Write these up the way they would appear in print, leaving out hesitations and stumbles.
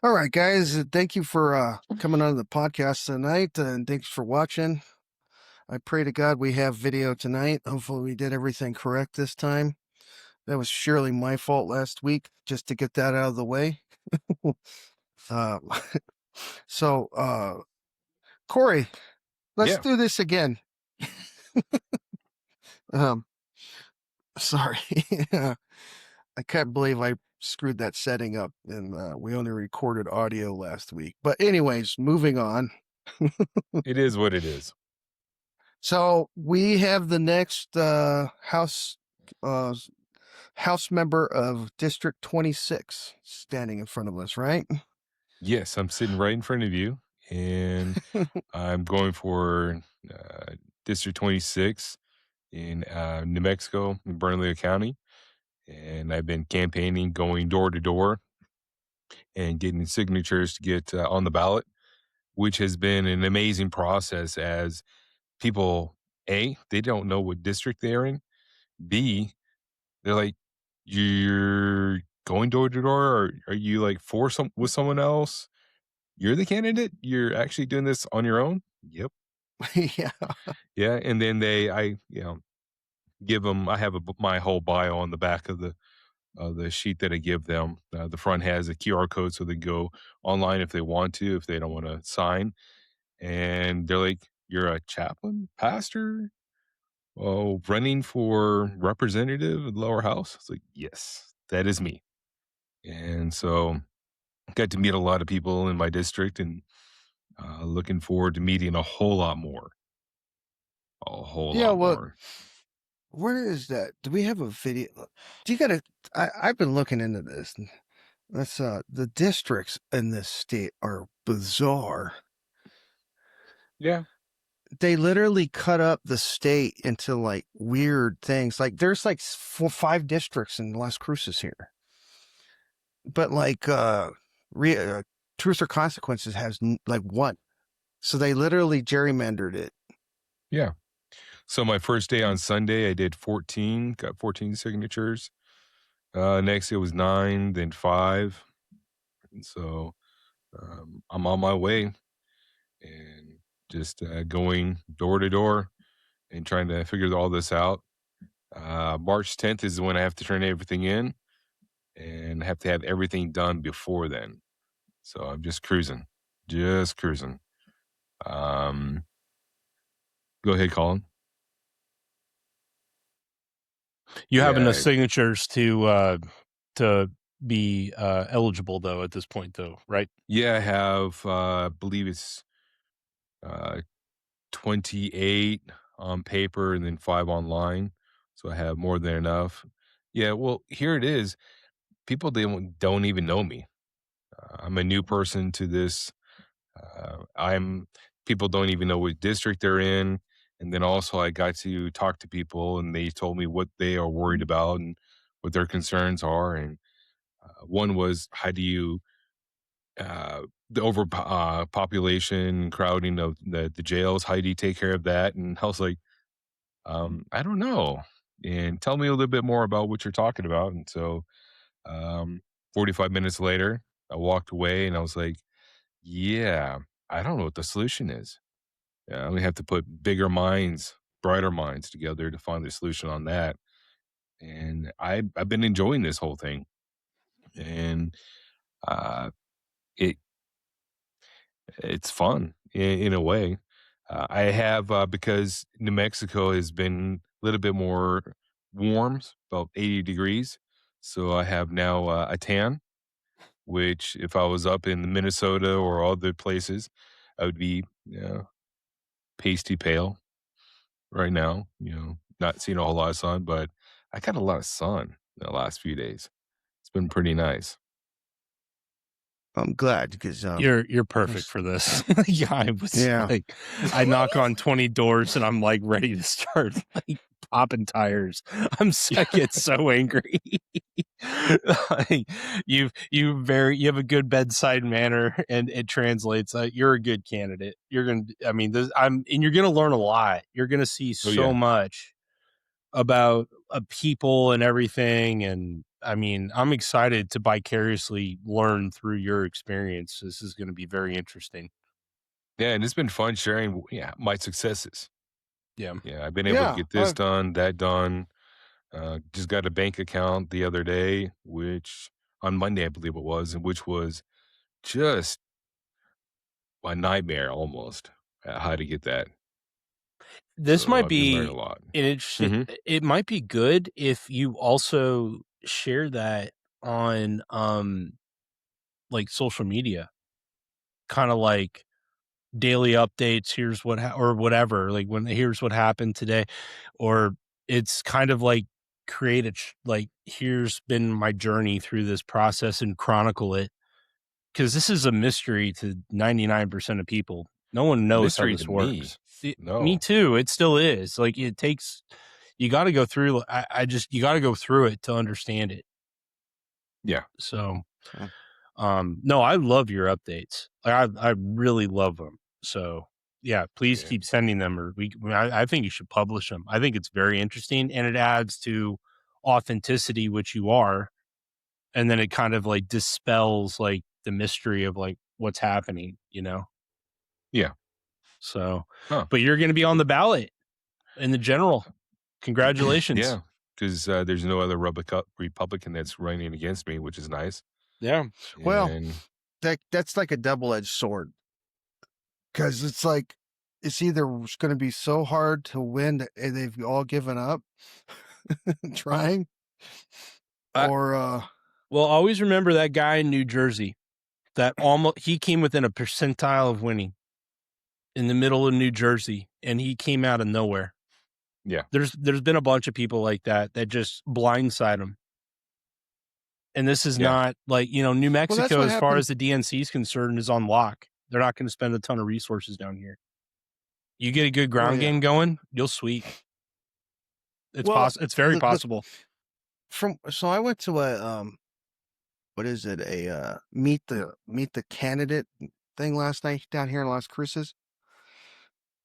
All right, guys. Thank you for coming on the podcast tonight, and thanks for watching. I pray to God we have video tonight. Hopefully, we did everything correct this time. That was surely my fault last week, just to get that out of the way. uh, so, Corey, let's Yeah. do this again. um, sorry. I can't believe I screwed that setting up, and we only recorded audio last week. But anyways, moving on. It is what it is. So we have the next House member of District 26 standing in front of us, right? Yes, I'm sitting right in front of you, and I'm going for District 26 in New Mexico, in Bernalillo County. And I've been campaigning, going door to door and getting signatures to get on the ballot, which has been an amazing process as people, A, they don't know what district they're in. B, they're like, you're going door to door, or are you like with someone else? You're the candidate? You're actually doing this on your own? Yep. Yeah. Yeah. And then give them, I have my whole bio on the back of the sheet that I give them. The front has a QR code so they go online if they want to, if they don't want to sign. And they're like, you're a chaplain, pastor? Oh, running for representative in the lower house? It's like, yes, that is me. And so got to meet a lot of people in my district, and looking forward to meeting a whole lot more. A whole Yeah, lot well, more. where is that? Do we have a video? Do you gotta I've been looking into this. That's the districts in this state are bizarre. Yeah. They literally cut up the state into like weird things. Like there's like 5 districts in Las Cruces here. But like Truth or Consequences has like 1. So they literally gerrymandered it. Yeah. So my first day on Sunday, I did 14, got 14 signatures. Next it was 9, then 5. And so I'm on my way and just going door to door and trying to figure all this out. March 10th is when I have to turn everything in and have to have everything done before then. So I'm just cruising. Um, Go ahead, Colin. You have Yeah. enough signatures to be eligible though at this point though, right? Yeah, I have, I believe it's 28 on paper and then 5 online. So I have more than enough. Yeah, well, here it is. People don't even know me. I'm a new person to this. People don't even know what district they're in. And then also I got to talk to people and they told me what they are worried about and what their concerns are. And one was, how do you the population crowding of the jails, how do you take care of that? And I was like, I don't know. And tell me a little bit more about what you're talking about. And so 45 minutes later, I walked away and I was like, yeah, I don't know what the solution is. Yeah, we have to put bigger minds, brighter minds together to find the solution on that. And I've been enjoying this whole thing. And uh, it it's fun in a way. I have because New Mexico has been a little bit more warm, about 80 degrees. So I have now a tan, which if I was up in Minnesota or other places, I would be pasty pale right now. Not seeing a whole lot of sun, but I got a lot of sun in the last few days. It's been pretty nice. I'm glad because You're perfect for this. Yeah, Yeah. I knock on 20 doors and I'm like ready to start like popping tires. I get so angry. Like, you have a good bedside manner and it translates. You're a good candidate. You're gonna learn a lot. You're gonna see so yeah. much about people and everything, and I mean, I'm excited to vicariously learn through your experience. This is going to be very interesting. Yeah, and it's been fun sharing my successes. Yeah. Yeah, I've been able to Yeah, get this done, that done. Just got a bank account the other day, which on Monday, I believe it was, and which was just a nightmare almost how to get that. This So might I've been learning a be lot. an interesting, Hmm. it might be good if you also share that on, like social media, kind of like daily updates. Here's what, or whatever, like here's what happened today, or it's kind of like create like, here's been my journey through this process and chronicle it. Cause this is a mystery to 99% of people. No one knows how Mystery to this me. works. Me No. too. It still is. Like it takes, you got to go through. You got to go through it to understand it. Yeah. So, Hmm. no, I love your updates. I really love them. So yeah, please Yeah. keep sending them, or I think you should publish them. I think it's very interesting, and it adds to authenticity, which you are, and then it kind of like dispels like the mystery of like what's happening, you know? Yeah. So, Huh. but you're going to be on the ballot in the general. Congratulations. Yeah. Because there's no other Republican that's running against me, which is nice. Yeah. Well, And that's like a double-edged sword, because it's like it's either going to be so hard to win that they've all given up trying, I, or well, always remember that guy in New Jersey that almost, he came within a percentile of winning in the middle of New Jersey, and he came out of nowhere. yeah. There's been a bunch of people like that just blindside him. And this is Yeah. not like, New well, that's Mexico, what as far happened. as the DNC is concerned, is on lock. They're not going to spend a ton of resources down here. You get a good Oh, ground yeah. game going, you'll sweep. It's Well, It's very possible. So I went to a what is it, a meet the candidate thing last night down here in Las Cruces.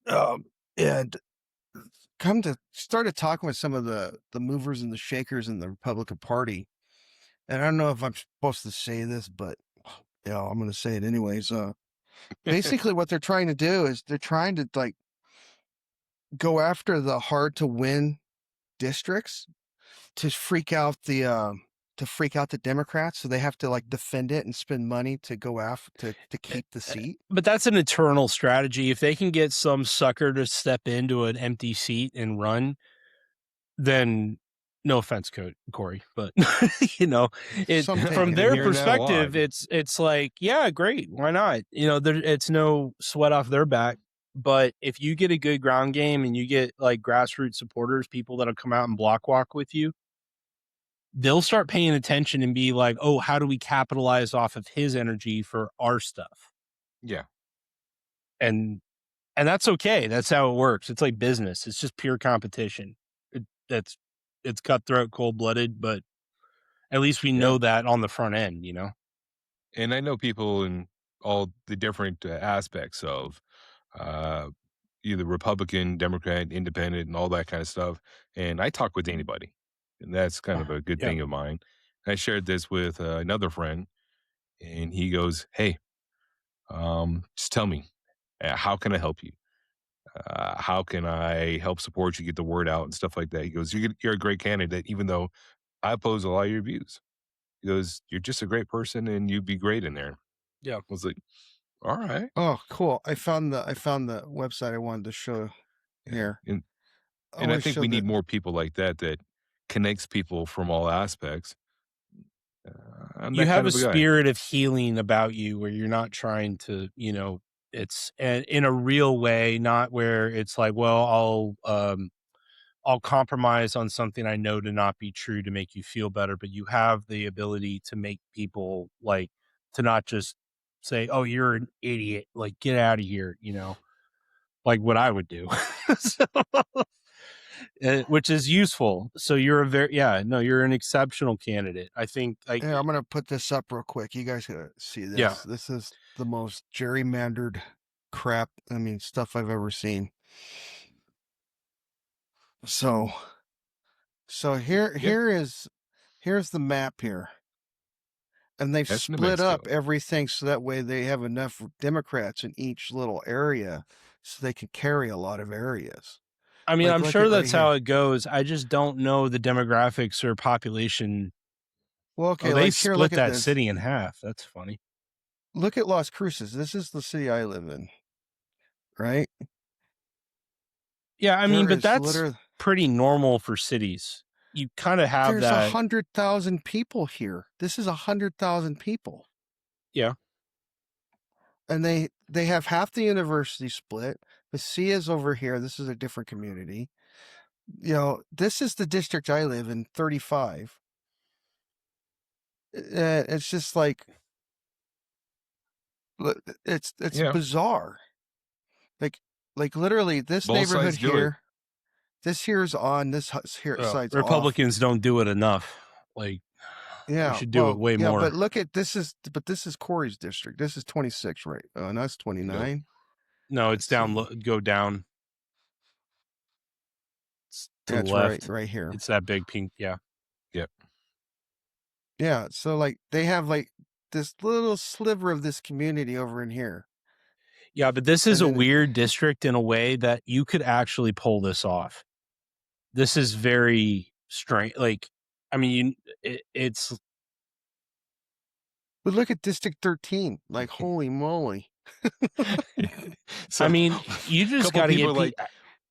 And started talking with some of the movers and the shakers in the Republican Party. And I don't know if I'm supposed to say this, but yeah, I'm going to say it anyways. Basically what they're trying to do is they're trying to like go after the hard to win districts to freak out the Democrats, so they have to like defend it and spend money to go after to keep the seat. But that's an eternal strategy. If they can get some sucker to step into an empty seat and run, then no offense, Corey, but it Some take from it. I've been their hearing that a lot. perspective, it's like, yeah, great, why not? It's no sweat off their back. But if you get a good ground game and you get like grassroots supporters, people that'll come out and block walk with you, they'll start paying attention and be like, oh, how do we capitalize off of his energy for our stuff? Yeah. And that's okay. That's how it works. It's like business. It's just pure competition. It's cutthroat, cold blooded, but at least we know that on the front end, And I know people in all the different aspects of uh, either Republican, Democrat, Independent, and all that kind of stuff. And I talk with anybody, and that's kind of a good Yeah. thing of mine. I shared this with another friend, and he goes, "Hey, just tell me, how can I help you? How can I help support you, get the word out, and stuff like that?" He goes, "You're a great candidate, even though I oppose a lot of your views." He goes, "You're just a great person, and you'd be great in there." Yeah. I was like, "All right." Oh, cool! I found the website I wanted to show Yeah. here. I And want I to think show we the need more people like that that connects people from all aspects. I'm You that have kind a of a guy. spirit of healing about you where you're not trying to, it's in a real way, not where it's like, well, I'll compromise on something I know to not be true to make you feel better, but you have the ability to make people like, to not just say, "Oh, you're an idiot, like get out of here," like what I would do. So, which is useful. So you're you're an exceptional candidate. I think like, Here, I'm gonna put this up real quick. You guys gotta see this. yeah. This is the most gerrymandered crap, I mean, stuff I've ever seen. So Yep. here is Here's the map here. And they've That's New split up Mexico. everything so that way they have enough Democrats in each little area so they can carry a lot of areas. I mean, Like, I'm look sure at right that's how here. it goes. I just don't know the demographics or population. Well, Oh, okay, they like here, look split at that this. city in half. That's funny. Look at Las Cruces. This is the city I live in, right? Yeah, I mean, There but is that's literally, pretty normal for cities. You kind of have there's that. 100,000 people here. This is 100,000 people. Yeah. And they have half the university split. The C is over here. This is a different community. You know, this is the district I live in, 35. It's just like, it's Yeah. bizarre. Like literally this Both neighborhood sides do it. here, this here's on, this here side's off. Republicans don't do it enough. Like, we Yeah, should do it way yeah, more. but look at this is Corey's district. This is 26, right? And that's 29. No, it's Let's down. see. Go down. It's to the That's left. right here. It's that big pink. Yeah. Yep. Yeah, so like they have like this little sliver of this community over in here. Yeah, but this is a And then weird district in a way that you could actually pull this off. This is very strange. Like, I mean, it's. but look at District 13. Like, holy moly. So, I mean, you just couple got to people get are like,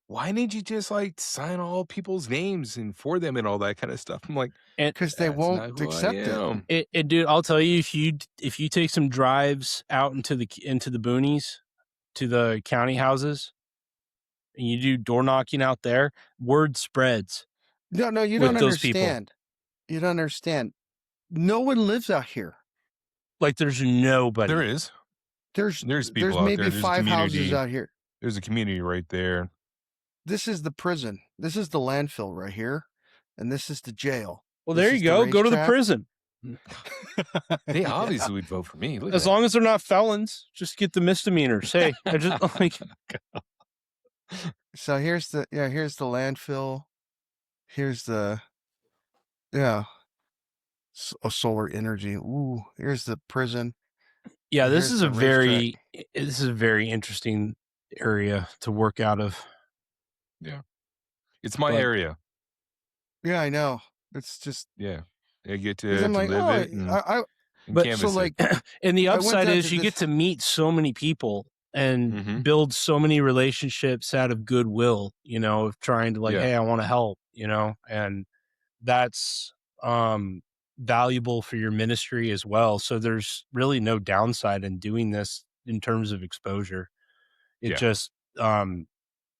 why didn't you just like sign all people's names and for them and all that kind of stuff? I'm like, Because they that's won't not who accept I it. am. Dude, I'll tell you, if you take some drives out into the boonies, to the county houses, and you do door knocking out there, word spreads. No, you with don't those people. understand. You don't understand. No one lives out here. Like, there's nobody. There is. There's people out maybe there. There's 5 a houses community. out here. There's a community right there. This is the prison. This is the landfill right here. And this is the jail. Well, This there is you the go. Go to the racetrack. prison. They obviously would vote for me. Look As at long as they're not felons, just get the misdemeanors. Hey, I just like. So here's the landfill. Here's the solar energy. Ooh, here's the prison. Yeah, And this here's is the a very interesting area to work out of. Yeah. It's my But- area. Yeah, I know. It's just Yeah. I get 'cause to I'm like, live oh, it and, I But- canvas so like and the I went upside down is to you get this- to meet so many people and Mhm. build so many relationships out of goodwill, you know, of trying to like, Yeah. hey, I want to help, you know, and that's valuable for your ministry as well. So there's really no downside in doing this in terms of exposure. It Yeah. just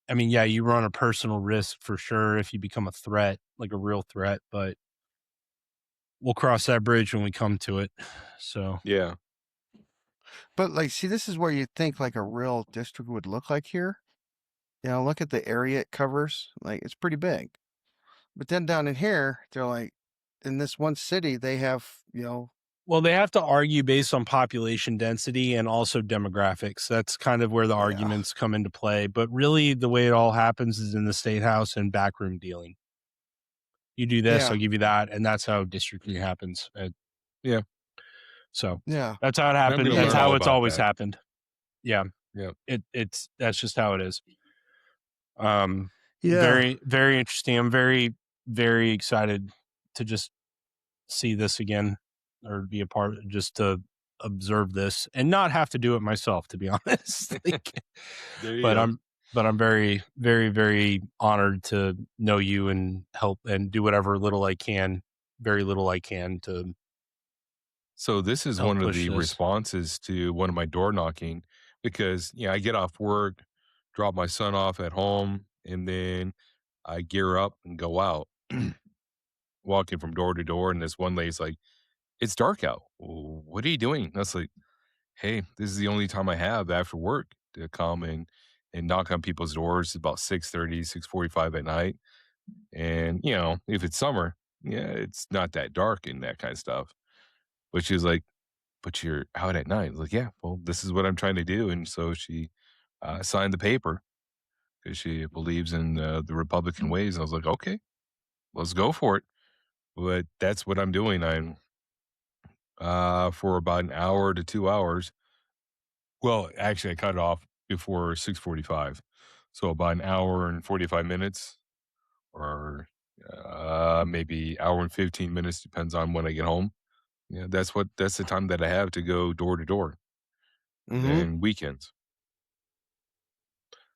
I mean, yeah, you run a personal risk for sure if you become a threat, like a real threat, but we'll cross that bridge when we come to it. So Yeah. But like, see, this is where you think like a real district would look like here. You know, look at the area it covers. Like, it's pretty big. But then down in here, they're like, in this one city, they have, you know, well, they have to argue based on population density and also demographics. That's kind of where the arguments come into play. But really, the way it all happens is in the state house and backroom dealing. You do this, Yeah. I'll give you that, and that's how districting happens. Yeah. So yeah. that's how it happened. gonna That's learn how all it's about always that. happened. Yeah. Yeah. It's that's just how it is. Yeah. Very, very interesting. I'm very, very excited to just see this again, or be a part, just to observe this and not have to do it myself, to be honest. Like, There you but go. I'm very, very, very honored to know you and help and do whatever little I can, very little I can to. So this is help one of push the this. responses to one of my door knocking because I get off work, drop my son off at home, and then I gear up and go out, walking from door to door. And this one lady's like, "It's dark out. What are you doing?" And I was like, "Hey, this is the only time I have after work to come and knock on people's doors about 6:30, 6:45 at night. And if it's summer, it's not that dark and that kind of stuff." But she was like, "But you're out at night." I was like, "Yeah, well, this is what I'm trying to do." And so she signed the paper because she believes in the Republican ways. I was like, "Okay, let's go for it." but that's what I'm doing. I'm for about an hour to 2 hours. Well, actually, I cut it off before 6:45, so about an hour and 45 minutes, or maybe hour and 15 minutes, depends on when I get home. Yeah, that's the time that I have to go door to door Mm-hmm. and weekends.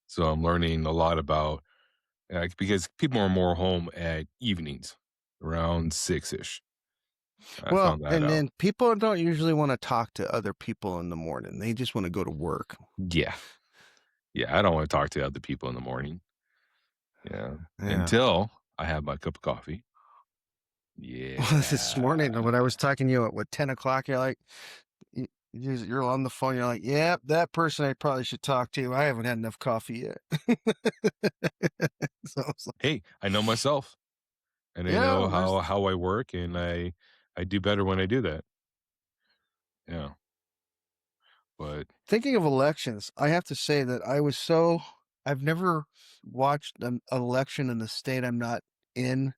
So I'm learning a lot about because people are more home at evenings around 6-ish. I Well, found that and out. then people don't usually want to talk to other people in the morning. They just want to go to work. Yeah. Yeah, I don't want to talk to other people in the morning. Yeah. Yeah. Until I have my cup of coffee. This morning Yeah. when I was talking to you at 10 o'clock, you're like, you're on the phone. You're like, yep, that person I probably should talk to. I haven't had enough coffee yet. So I was like, Hey, I know myself and I yeah, know well, there's how I work, and I do better when I do that. Yeah. But thinking of elections. I have to say that I've never watched an election in the state I'm not in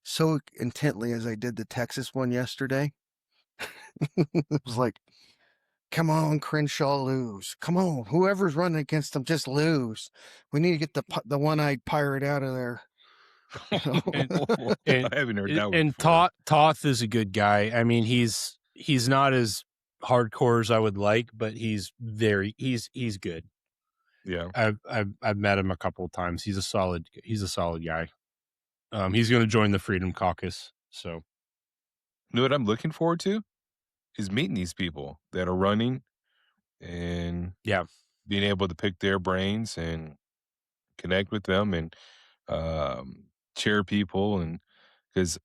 so intently as I did the Texas one yesterday. It was like, come on, Crenshaw, lose. Come on, whoever's running against them, just lose. We need to get the one-eyed pirate out of there. and I haven't heard that one and before. Toth is a good guy. I mean, he's not as hardcore as I would like, but he's good. Yeah. I've met him a couple of times. He's a solid guy. He's going to join the Freedom Caucus. So You know what I'm looking forward to is meeting these people that are running and yeah, being able to pick their brains and connect with them and cheer people, and because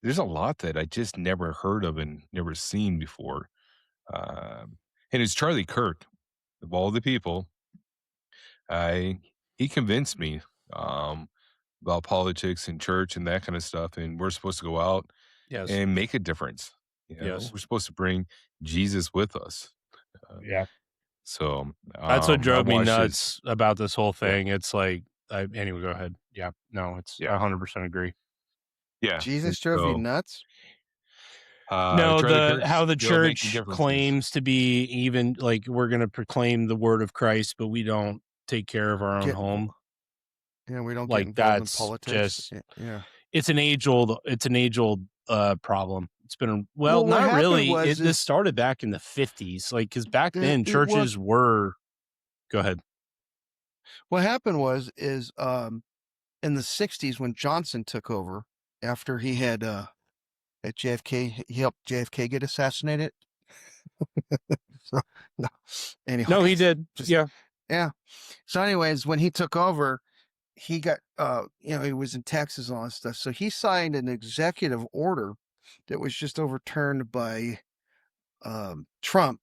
there's a lot that I just never heard of and never seen before. And it's Charlie Kirk of all the people. I He convinced me um, about politics and church and that kind of stuff, and we're supposed to go out yes, and make a difference. yes, We're supposed to bring Jesus with us. Uh, yeah. so That's what I drove me watched his. nuts about this whole Yeah, thing. It's like, anyway, go ahead. Yeah, no, it's yeah, 100% agree. yeah. And Jesus drove you so nuts? No, Charlie Kirk's, how the making church differences. claims to be even like we're going to proclaim the word of Christ, but we don't take care of our own Get home. Yeah, we don't get Like involved in that's politics. just Yeah. it's an age old problem. It's been Well, what not happened really. was This started back in the 50s, like because back then it was churches were. Go ahead. what happened was is in the 60s when Johnson took over after he had at JFK, he helped JFK get assassinated. So no. No, he Anyways, did. just Yeah. yeah. So anyways, when he took over, he got he was in Texas and all that stuff. So he signed an executive order that was just overturned by Trump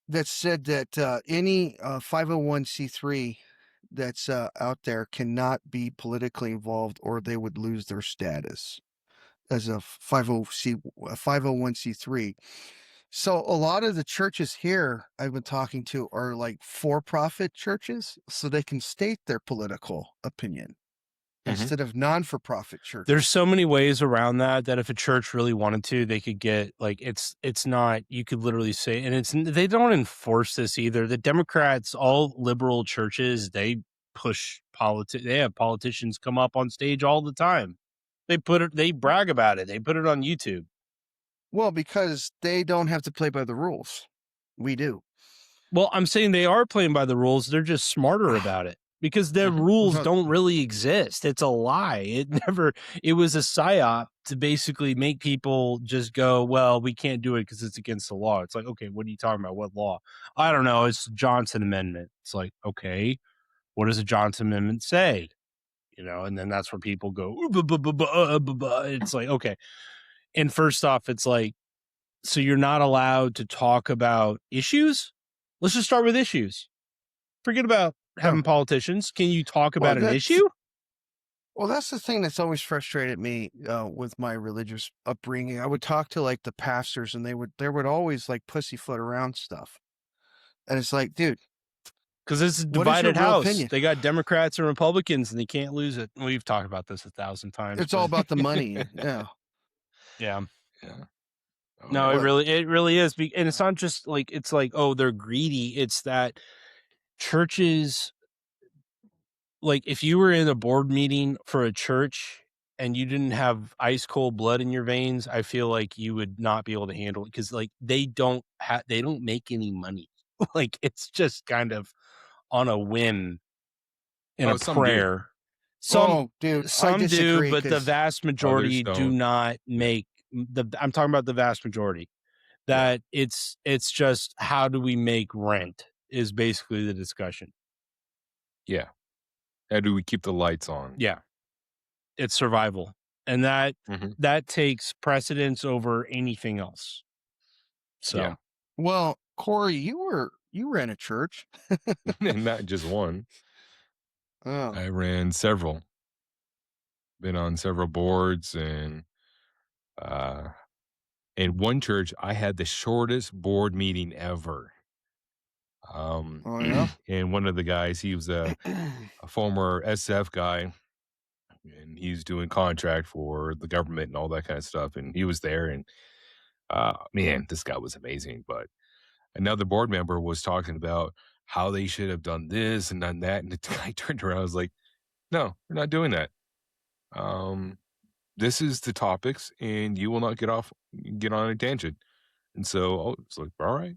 that said that any 501c3 that's out there cannot be politically involved or they would lose their status as a 501c3. So a lot of the churches here I've been talking to are like for-profit churches, so they can state their political opinion instead of non-for-profit churches. There's so many ways around that if a church really wanted to, they could get like it's not, you could literally say, and they don't enforce this either. The Democrats, all liberal churches, they push politics. They have politicians come up on stage all the time. They brag about it. They put it on YouTube. Well, because they don't have to play by the rules. We do. Well, I'm saying they are playing by the rules. They're just smarter about it because the rules don't really exist. It's a lie. It was a psyop to basically make people just go, well, we can't do it because it's against the law. It's like, okay, what are you talking about? What law? I don't know. It's the Johnson Amendment. It's like, okay, what does the Johnson Amendment say? And then that's where people go, it's like, okay. And first off, it's like, so you're not allowed to talk about issues? Let's just start with issues. Forget about having politicians. Can you talk about an issue? Well, that's the thing that's always frustrated me with my religious upbringing. I would talk to like the pastors and they would always like pussyfoot around stuff. And it's like, dude, because it's a divided house. They got Democrats and Republicans and they can't lose it. We've talked about this 1,000 times. It's all about the money. Yeah. Yeah. Yeah. Oh, No, yeah. it really is. And it's not just like, it's like, oh, they're greedy. It's that churches, like if you were in a board meeting for a church and you didn't have ice cold blood in your veins, I feel like you would not be able to handle it, because like they don't make any money. Like it's just kind of on a whim and Oh, a some do. prayer. Oh, dude, I Some do, disagree, but the 'cause vast Others majority do don't. not make I'm talking about the vast majority. Yeah. That it's just, how do we make rent is basically the discussion. Yeah. How do we keep the lights on? Yeah. It's survival. And Mhm. that takes precedence over anything else. So Yeah. well, Corey, you ran a church. And not just one. Oh, I ran several. Been on several boards, and in one church, I had the shortest board meeting ever. oh yeah. And one of the guys, he was a former SF guy, and he's doing contract for the government and all that kind of stuff. And he was there, and man, this guy was amazing. But another board member was talking about how they should have done this and done that. And the guy turned around, I was like, no, we're not doing that. This is the topics, and you will not get on a tangent. And so it's like, all right.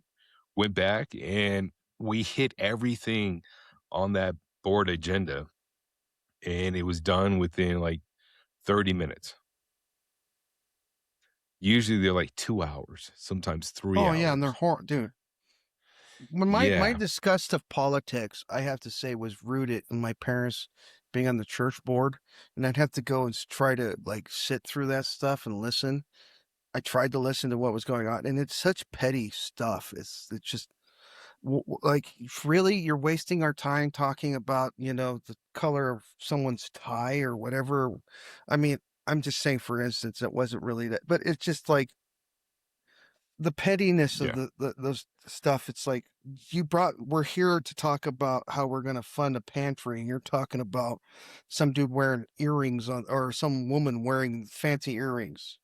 Went back, and we hit everything on that board agenda, and it was done within like 30 minutes. Usually they're like 2 hours, sometimes 3 Oh hours. yeah, and they're dude. When my Yeah. disgust of politics, I have to say, was rooted in my parents being on the church board, and I'd have to go and try to like sit through that stuff and listen. I tried to listen to what was going on, and it's such petty stuff. It's just like, really, you're wasting our time talking about, the color of someone's tie or whatever. I mean, I'm just saying, for instance, it wasn't really that, but it's just like the pettiness of Yeah. those stuff. It's like, we're here to talk about how we're going to fund a pantry, and you're talking about some dude wearing earrings on, or some woman wearing fancy earrings.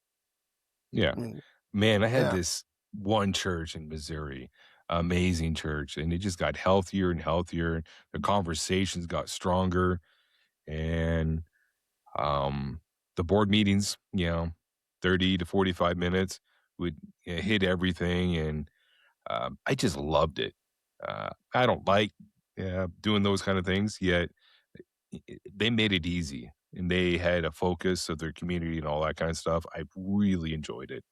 Yeah. I mean, Man, I had yeah. this one church in Missouri, amazing church, and it just got healthier and healthier. The conversations got stronger, and the board meetings, 30 to 45 minutes would hit everything, and I just loved it. I don't like doing those kind of things, yet they made it easy, and they had a focus of their community and all that kind of stuff. I really enjoyed it.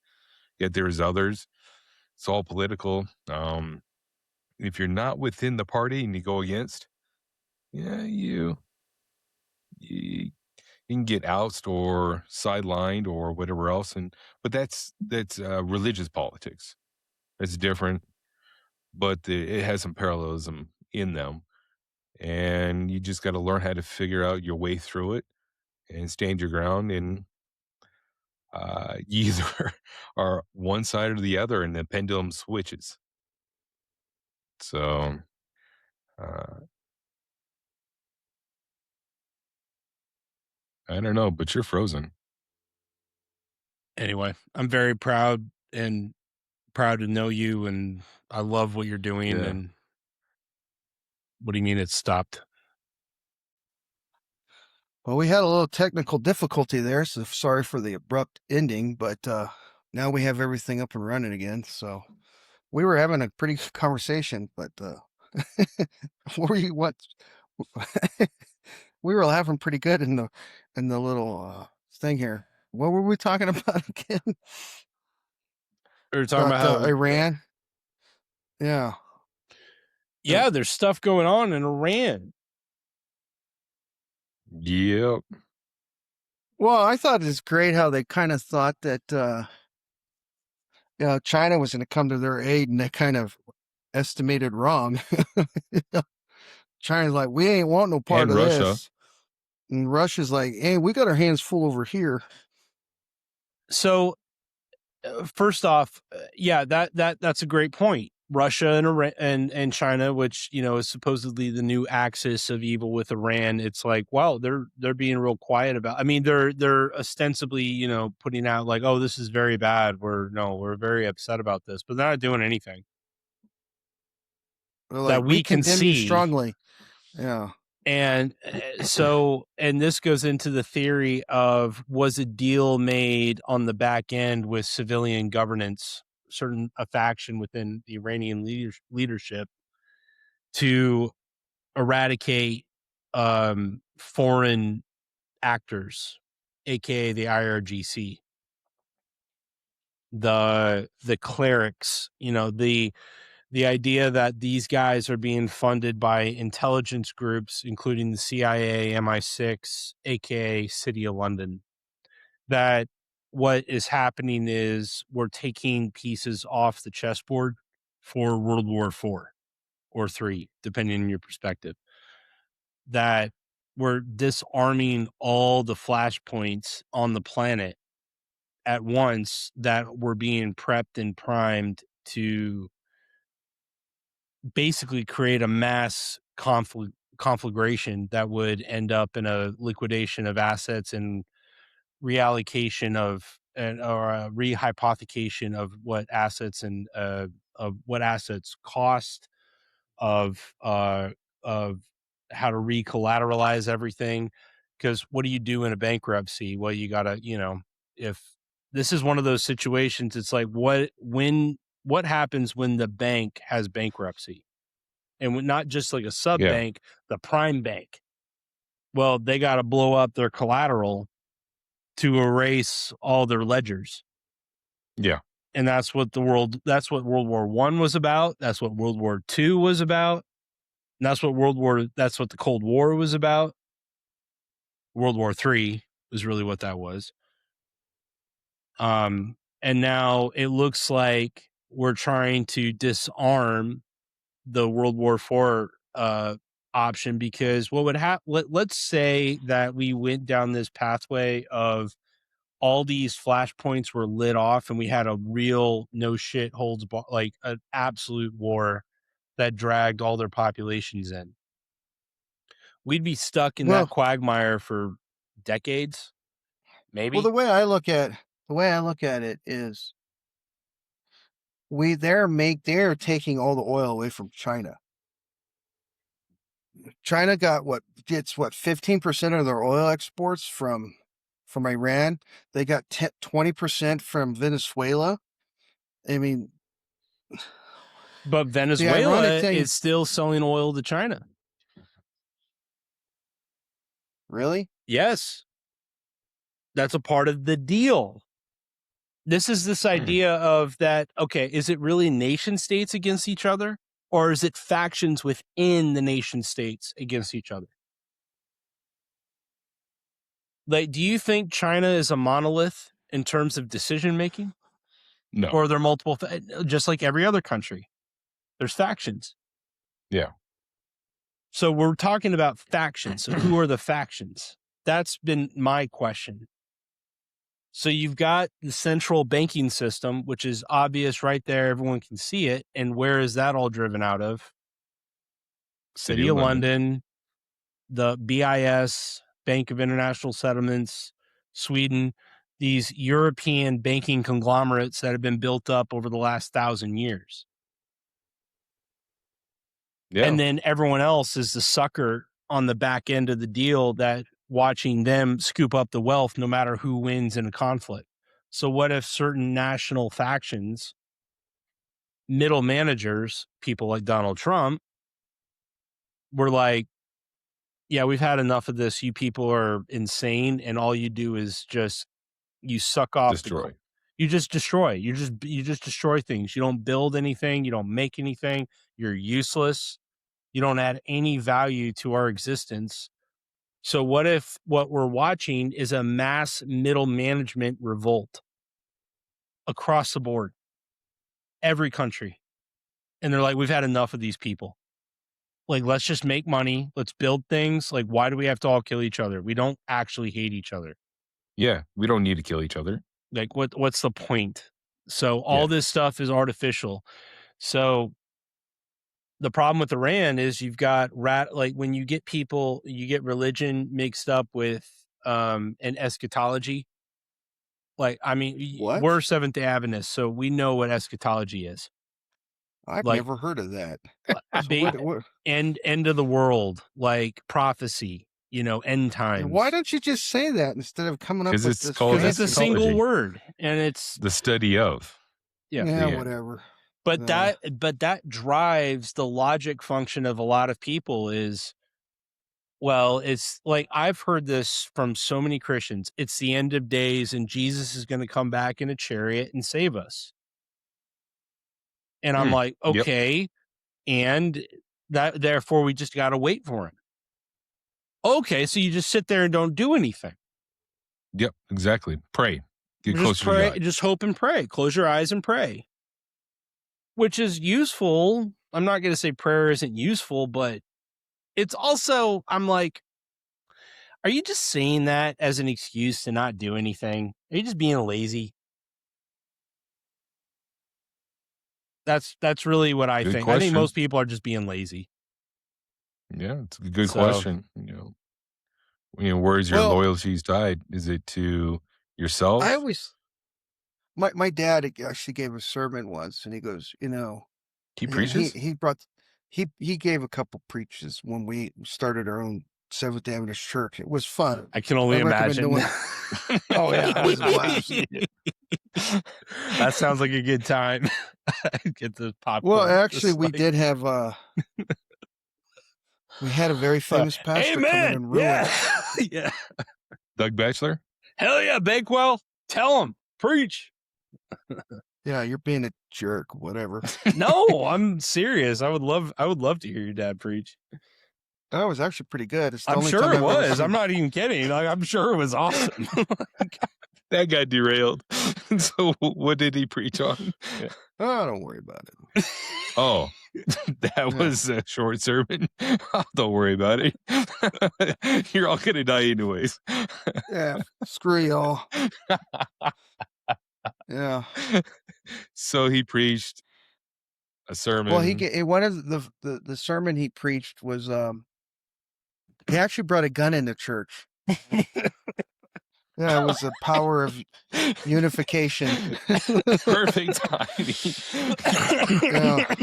Yet there's others. It's all political. If you're not within the party and you go against, yeah, you can get ousted or sidelined or whatever else. But that's religious politics. It's different, but it has some parallelism in them, and you just got to learn how to figure out your way through it and stand your ground. And you either are one side or the other, and the pendulum switches. So uh, I don't know, but you're frozen. anyway, I'm very proud to know you, and I love what you're doing. Yeah. And what do you mean it stopped? Well, we had a little technical difficulty there, so sorry for the abrupt ending, but now we have everything up and running again. So we were having a pretty good conversation, but what we were laughing pretty good in the little thing here. What were we talking about again? We were talking About about how Iran. Yeah. there's stuff going on in Iran. Yep. Well, I thought it's great how they kind of thought that China was going to come to their aid, and they kind of estimated wrong. China's like, we ain't want no part And of Russia. this. And Russia's like, hey, we got our hands full over here. So first off, that's a great point. Russia and China, which, you know, is supposedly the new axis of evil with Iran. It's like, wow, they're being real quiet about. I mean, they're ostensibly, you know, putting out like, oh, this is very bad. We're very upset about this, but they're not doing anything They're like, that we we can condemn you see. strongly. Yeah. And so, and this goes into the theory of, was a deal made on the back end with civilian governance, a faction within the Iranian leadership to eradicate foreign actors, aka the IRGC, the clerics, you know, the idea that these guys are being funded by intelligence groups, including the CIA, MI6, aka City of London, that what is happening is we're taking pieces off the chessboard for World War IV or III, depending on your perspective, that we're disarming all the flashpoints on the planet at once that were being prepped and primed to basically create a mass conflagration that would end up in a liquidation of assets and reallocation of or a rehypothecation of what assets and of what assets cost, of how to recollateralize everything. Because what do you do in a bankruptcy? Well, you gotta, you know, if this is one of those situations, it's like what happens when the bank has bankruptcy, and not just like a sub bank, the prime bank. Well, they got to blow up their collateral to erase all their ledgers. Yeah. And that's what World War I was about. That's what World War II was about. And that's what the Cold War was about. World War III was really what that was. And now it looks like we're trying to disarm the World War IV option, because what would happen, let's say that we went down this pathway of all these flashpoints were lit off and we had a real no shit holds like an absolute war that dragged all their populations in. We'd be stuck in that quagmire for decades, maybe. Well, the way I look at it is they're taking all the oil away from China. China gets 15% of their oil exports from Iran. They got 20% from Venezuela. I mean, but Venezuela is still selling oil to China. Really? Yes. That's a part of the deal. This is this idea of that, okay, is it really nation states against each other? Or is it factions within the nation states against each other? Like, do you think China is a monolith in terms of decision making? No. Or are there multiple, just like every other country? There's factions. Yeah. So we're talking about factions. So who are the factions? That's been my question. So you've got the central banking system, which is obvious right there. Everyone can see it. And where is that all driven out of? City of London, the BIS, Bank of International Settlements, Sweden, these European banking conglomerates that have been built up over the last 1,000 years. Yeah. And then everyone else is the sucker on the back end of the deal, that watching them scoop up the wealth no matter who wins in a conflict. So what if certain national factions, middle managers, people like Donald Trump, were like, yeah, we've had enough of this. You people are insane. And all you do is just, you suck off. Destroy. You just destroy. You just destroy things. You don't build anything. You don't make anything. You're useless. You don't add any value to our existence. So what if what we're watching is a mass middle management revolt across the board, every country? And they're like, we've had enough of these people. Like, let's just make money. Let's build things. Like, why do we have to all kill each other? We don't actually hate each other. Yeah, we don't need to kill each other. Like, what's the point? So all this stuff is artificial. So the problem with Iran is you've got like when you get people, you get religion mixed up with an eschatology. Like, I mean, What? we're Seventh-day Adventists, so we know what eschatology is. I've Like, never heard of that. So what, end of the world, like prophecy, end times. why don't you just say that instead of coming up with it's this? called Because it's a single eschatology. word, and it's The study of. Yeah, whatever. But that drives the logic function of a lot of people is, well, it's like I've heard this from so many Christians. It's the end of days and Jesus is going to come back in a chariot and save us. And I'm like, okay. And that therefore we just got to wait for him. Okay. So you just sit there and don't do anything. Yep, exactly. Pray. Get closer to God. Just hope and pray. Close your eyes and pray. Which is useful. I'm not going to say prayer isn't useful, but it's also, I'm like, are you just saying that as an excuse to not do anything? Are you just being lazy? That's really what I think. Question. I think most people are just being lazy. Yeah, it's a good question. Where's your loyalties tied? Is it to yourself? I always, my dad actually gave a sermon once, and he goes, he preaches. He gave a couple preaches when we started our own Seventh-day Adventist church. It was fun. I can only imagine. Oh yeah, it was a blast. That sounds like a good time. Get the popcorn. Well, actually, we did have we had a very famous pastor come in and ruin it. Yeah. Doug Batchelor? Hell yeah, Bakewell. Tell him. Preach. Yeah, you're being a jerk, whatever. No, I'm serious. I would love to hear your dad preach. That was actually pretty good. It's the I'm only sure time it was. I'm not even kidding. Like, I'm sure it was awesome. That got derailed. So what did he preach on? Oh, don't worry about it. Oh, that was a short sermon. Don't worry about it. You're all going to die anyways. Yeah, screw y'all. Yeah. So he preached a sermon. Well, one of the sermon he preached was he actually brought a gun into church. Yeah, it was the power of unification. Perfect timing. Yeah.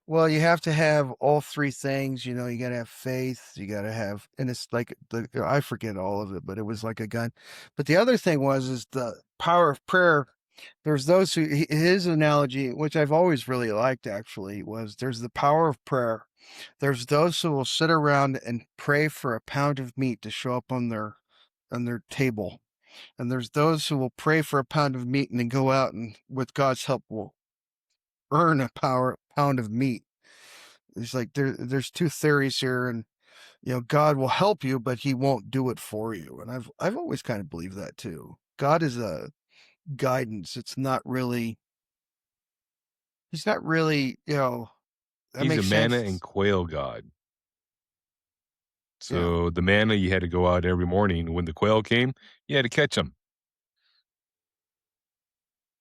Well, you have to have all three things. You got to have faith. You got to have, and it's like I forget all of it, but it was like a gun. But the other thing is the power of prayer. There's those who, his analogy, which I've always really liked actually, was there's the power of prayer. There's those who will sit around and pray for a pound of meat to show up on their table. And there's those who will pray for a pound of meat and then go out and with God's help will earn a pound of meat. It's like there's two theories here, and God will help you, but he won't do it for you. And I've always kind of believed that too. God is a guidance. It's not really, he's not really, he's a manna and quail God. So the manna, you had to go out every morning. When the quail came, you had to catch them.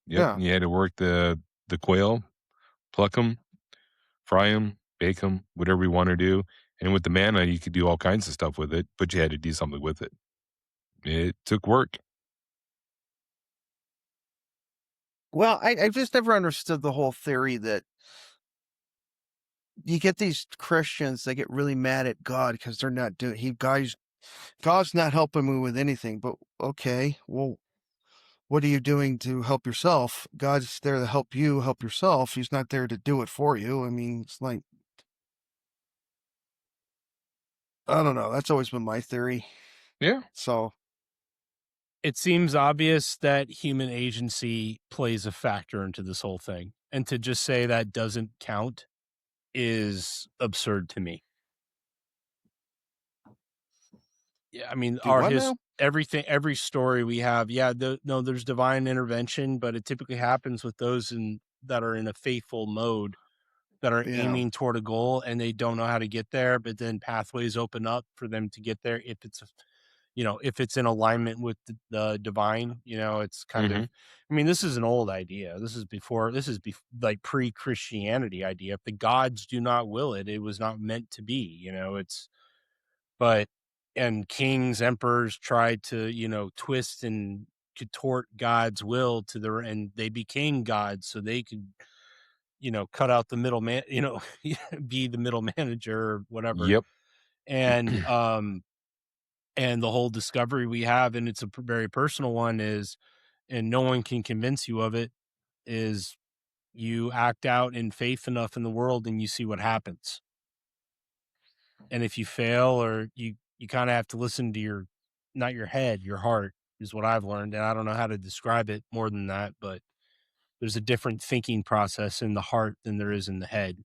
Yep. Yeah. You had to work the quail, pluck them, fry them, bake them, whatever you want to do. And with the manna, you could do all kinds of stuff with it, but you had to do something with it. It took work. Well, I've just never understood the whole theory that you get these Christians, they get really mad at God because they're not doing, God's not helping me with anything. But okay, well, what are you doing to help yourself? God's there to help you help yourself. He's not there to do it for you. I mean, it's like, I don't know. That's always been my theory. Yeah. So it seems obvious that human agency plays a factor into this whole thing. And to just say that doesn't count is absurd to me. Yeah, I mean, every story we have, there's divine intervention, but it typically happens with those that are in a faithful mode, that are aiming toward a goal, and they don't know how to get there, but then pathways open up for them to get there. If it's if it's in alignment with the divine, it's kind of, I mean, this is an old idea. This is like pre-Christianity idea. If the gods do not will it, it was not meant to be, but, and kings, emperors tried to, twist and contort God's will and they became gods so they could, cut out the middleman, be the middle manager or whatever. Yep. And, and the whole discovery we have, and it's a very personal one, is, and no one can convince you of it, is you act out in faith enough in the world and you see what happens. And if you fail, or you kind of have to listen to not your head, your heart, is what I've learned. And I don't know how to describe it more than that, but there's a different thinking process in the heart than there is in the head.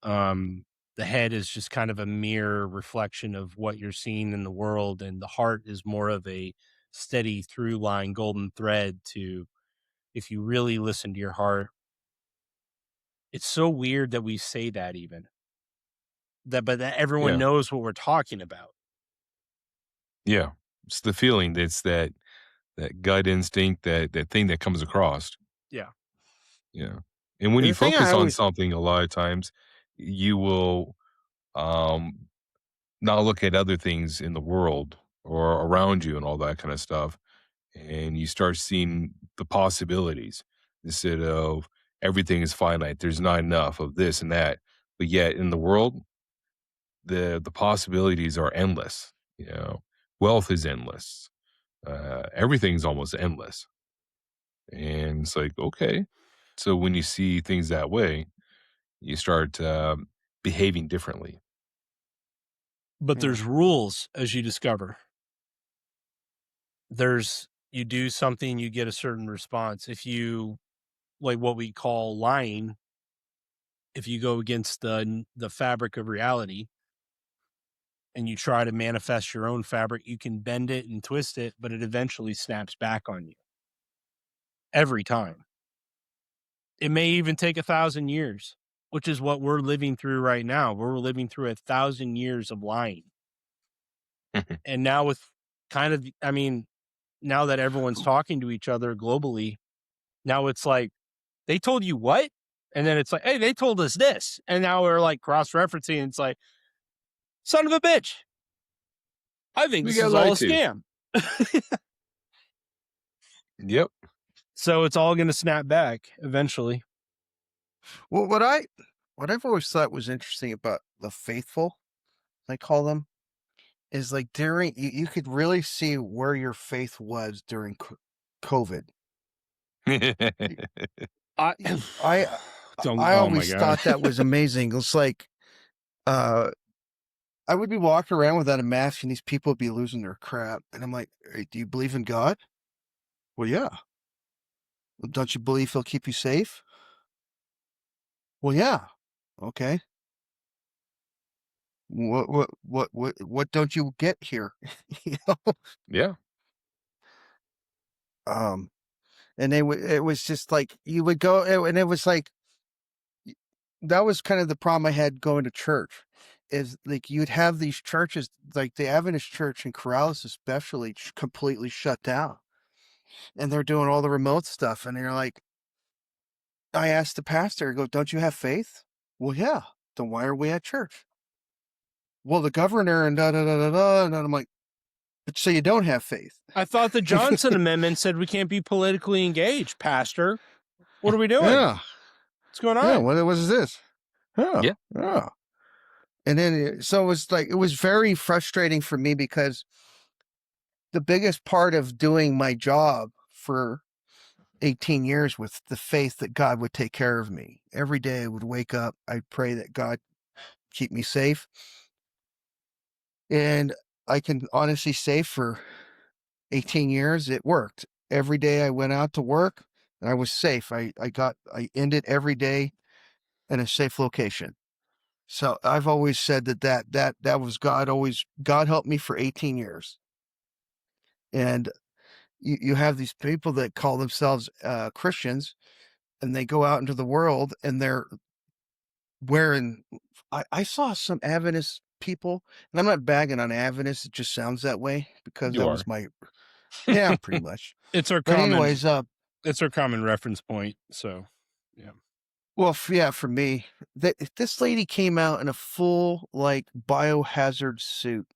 The head is just kind of a mere reflection of what you're seeing in the world, and the heart is more of a steady through line, golden thread to, if you really listen to your heart. It's so weird that we say that, even but that everyone Yeah. knows what we're talking about. Yeah. It's the feeling. It's that gut instinct, that thing that comes across. Yeah. Yeah. And when The you thing focus I on always, something, a lot of times you will not look at other things in the world or around you and all that kind of stuff. And you start seeing the possibilities instead of everything is finite. There's not enough of this and that. But yet in the world, the possibilities are endless. Wealth is endless. Everything's almost endless. And it's like, okay. So when you see things that way, you start behaving differently. But yeah. there's rules, as you discover. You do something, you get a certain response. If you, like what we call lying, if you go against the fabric of reality and you try to manifest your own fabric, you can bend it and twist it, but it eventually snaps back on you every time. It may even take 1,000 years, which is what we're living through right now. We're living through 1,000 years of lying. And now with kind of, I mean, now that everyone's talking to each other globally, now it's like, they told you what? And then it's like, hey, they told us this. And now we're like cross-referencing. It's like, son of a bitch. I think We this got is all lied a to. scam. Yep. So it's all going to snap back eventually. Well, what I've always thought was interesting about the faithful, I call them, is like during you could really see where your faith was during COVID. I I don't. I Oh my always god! thought that was amazing. It's like, I would be walking around without a mask, and these people would be losing their crap, and I'm like, "Hey, do you believe in God?" Well, yeah. Well, don't you believe He'll keep you safe? Well, yeah. Okay. What don't you get here? You know? Yeah. Um, and it was just like you would go, and it was like that was kind of the problem I had going to church, is like you'd have these churches, like the Adventist church in Corrales especially, completely shut down, and they're doing all the remote stuff, and you're like, I asked the pastor, I go, don't you have faith? Well, yeah. Then why are we at church? Well, the governor and da da da da da, and I'm like, but so you don't have faith? I thought the Johnson Amendment said we can't be politically engaged, Pastor. What are we doing? Yeah. What's going on? Yeah. What was this? Oh, Yeah. yeah. And then, so it was like, it was very frustrating for me because the biggest part of doing my job for 18 years with the faith that God would take care of me. Every day I would wake up, I'd pray that God keep me safe. And I can honestly say for 18 years, it worked. Every day I went out to work, I was safe. I ended every day in a safe location. So I've always said that was God. God helped me for 18 years. And you have these people that call themselves Christians, and they go out into the world and they're wearing. I saw some Adventist people, and I'm not bagging on Adventists. It just sounds that way because You that are. was my, yeah, pretty much. It's our But common. anyways, it's our common reference point. So, yeah. well, yeah, for me, this lady came out in a full like biohazard suit,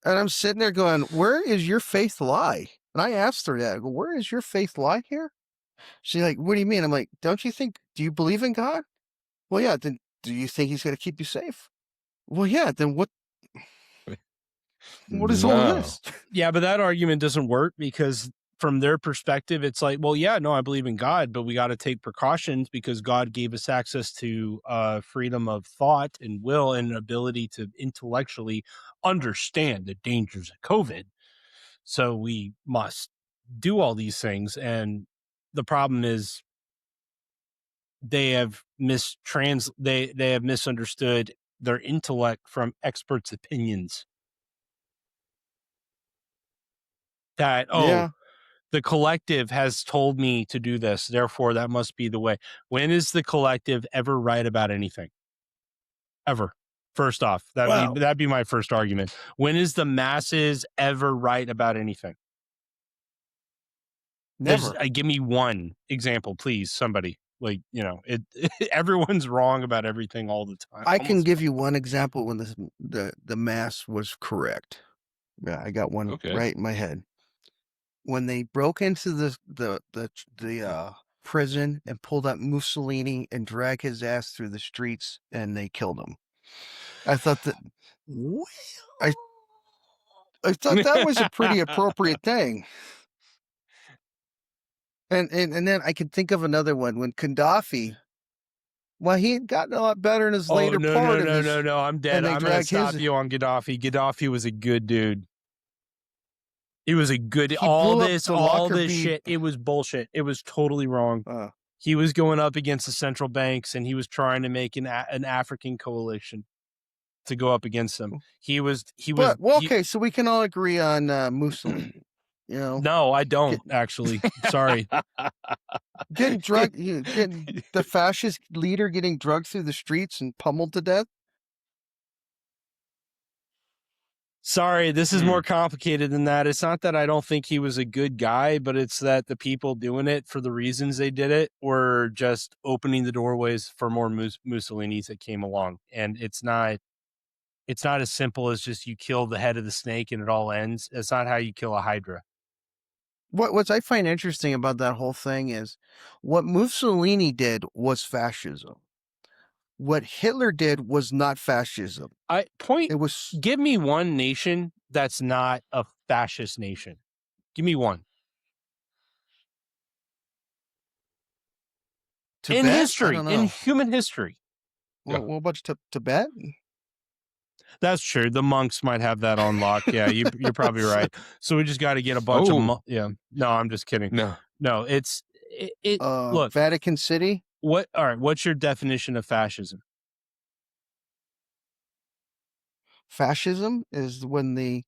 and I'm sitting there going, "Where is your faith lie?" And I asked her that. I go, "Where is your faith lie here?" She's like, "What do you mean?" I'm like, "Don't you think? Do you believe in God?" Well, yeah. Then do you think He's going to keep you safe? Well, yeah. Then what? What is all No. this? Yeah, but that argument doesn't work because from their perspective, it's like, well, yeah, no, I believe in God, but we got to take precautions because God gave us access to freedom of thought and will and ability to intellectually understand the dangers of COVID. So we must do all these things. And the problem is they have they have misunderstood their intellect from experts' opinions. That, Yeah. the collective has told me to do this, therefore that must be the way. When is the collective ever right about anything? Ever. First off, that'd be my first argument. When is the masses ever right about anything? Never. Give me one example, please, somebody. Like, everyone's wrong about everything all the time. I can give you one example when the mass was correct. Yeah, I got one right in my head. When they broke into the prison and pulled out Mussolini and dragged his ass through the streets and they killed him. I thought that I thought that was a pretty appropriate thing. And then I could think of another one when Gaddafi. Well, he had gotten a lot better in his later part of his. No, I'm dead. I'm going to stop you on Gaddafi. Gaddafi was a good dude. He was a good, all this shit. It was bullshit. It was totally wrong. He was going up against the central banks and he was trying to make an African coalition to go up against them. Okay, so we can all agree on Mussolini. No, I don't actually. Sorry. Getting the fascist leader getting drugged through the streets and pummeled to death. Sorry, this is more complicated than that. It's not that I don't think he was a good guy, but it's that the people doing it for the reasons they did it were just opening the doorways for more Mussolinis that came along. And it's not as simple as just you kill the head of the snake and it all ends. It's not how you kill a hydra. What I find interesting about that whole thing is what Mussolini did was fascism. What Hitler did was not fascism. Give me one nation that's not a fascist nation. Give me one. Tibet? In history, in human history. Well, what about Tibet? That's true. The monks might have that on lock. Yeah, you're probably right. So we just got to get a bunch of yeah. No, I'm just kidding. No, it's look, Vatican City. All right, what's your definition of fascism? Fascism is when the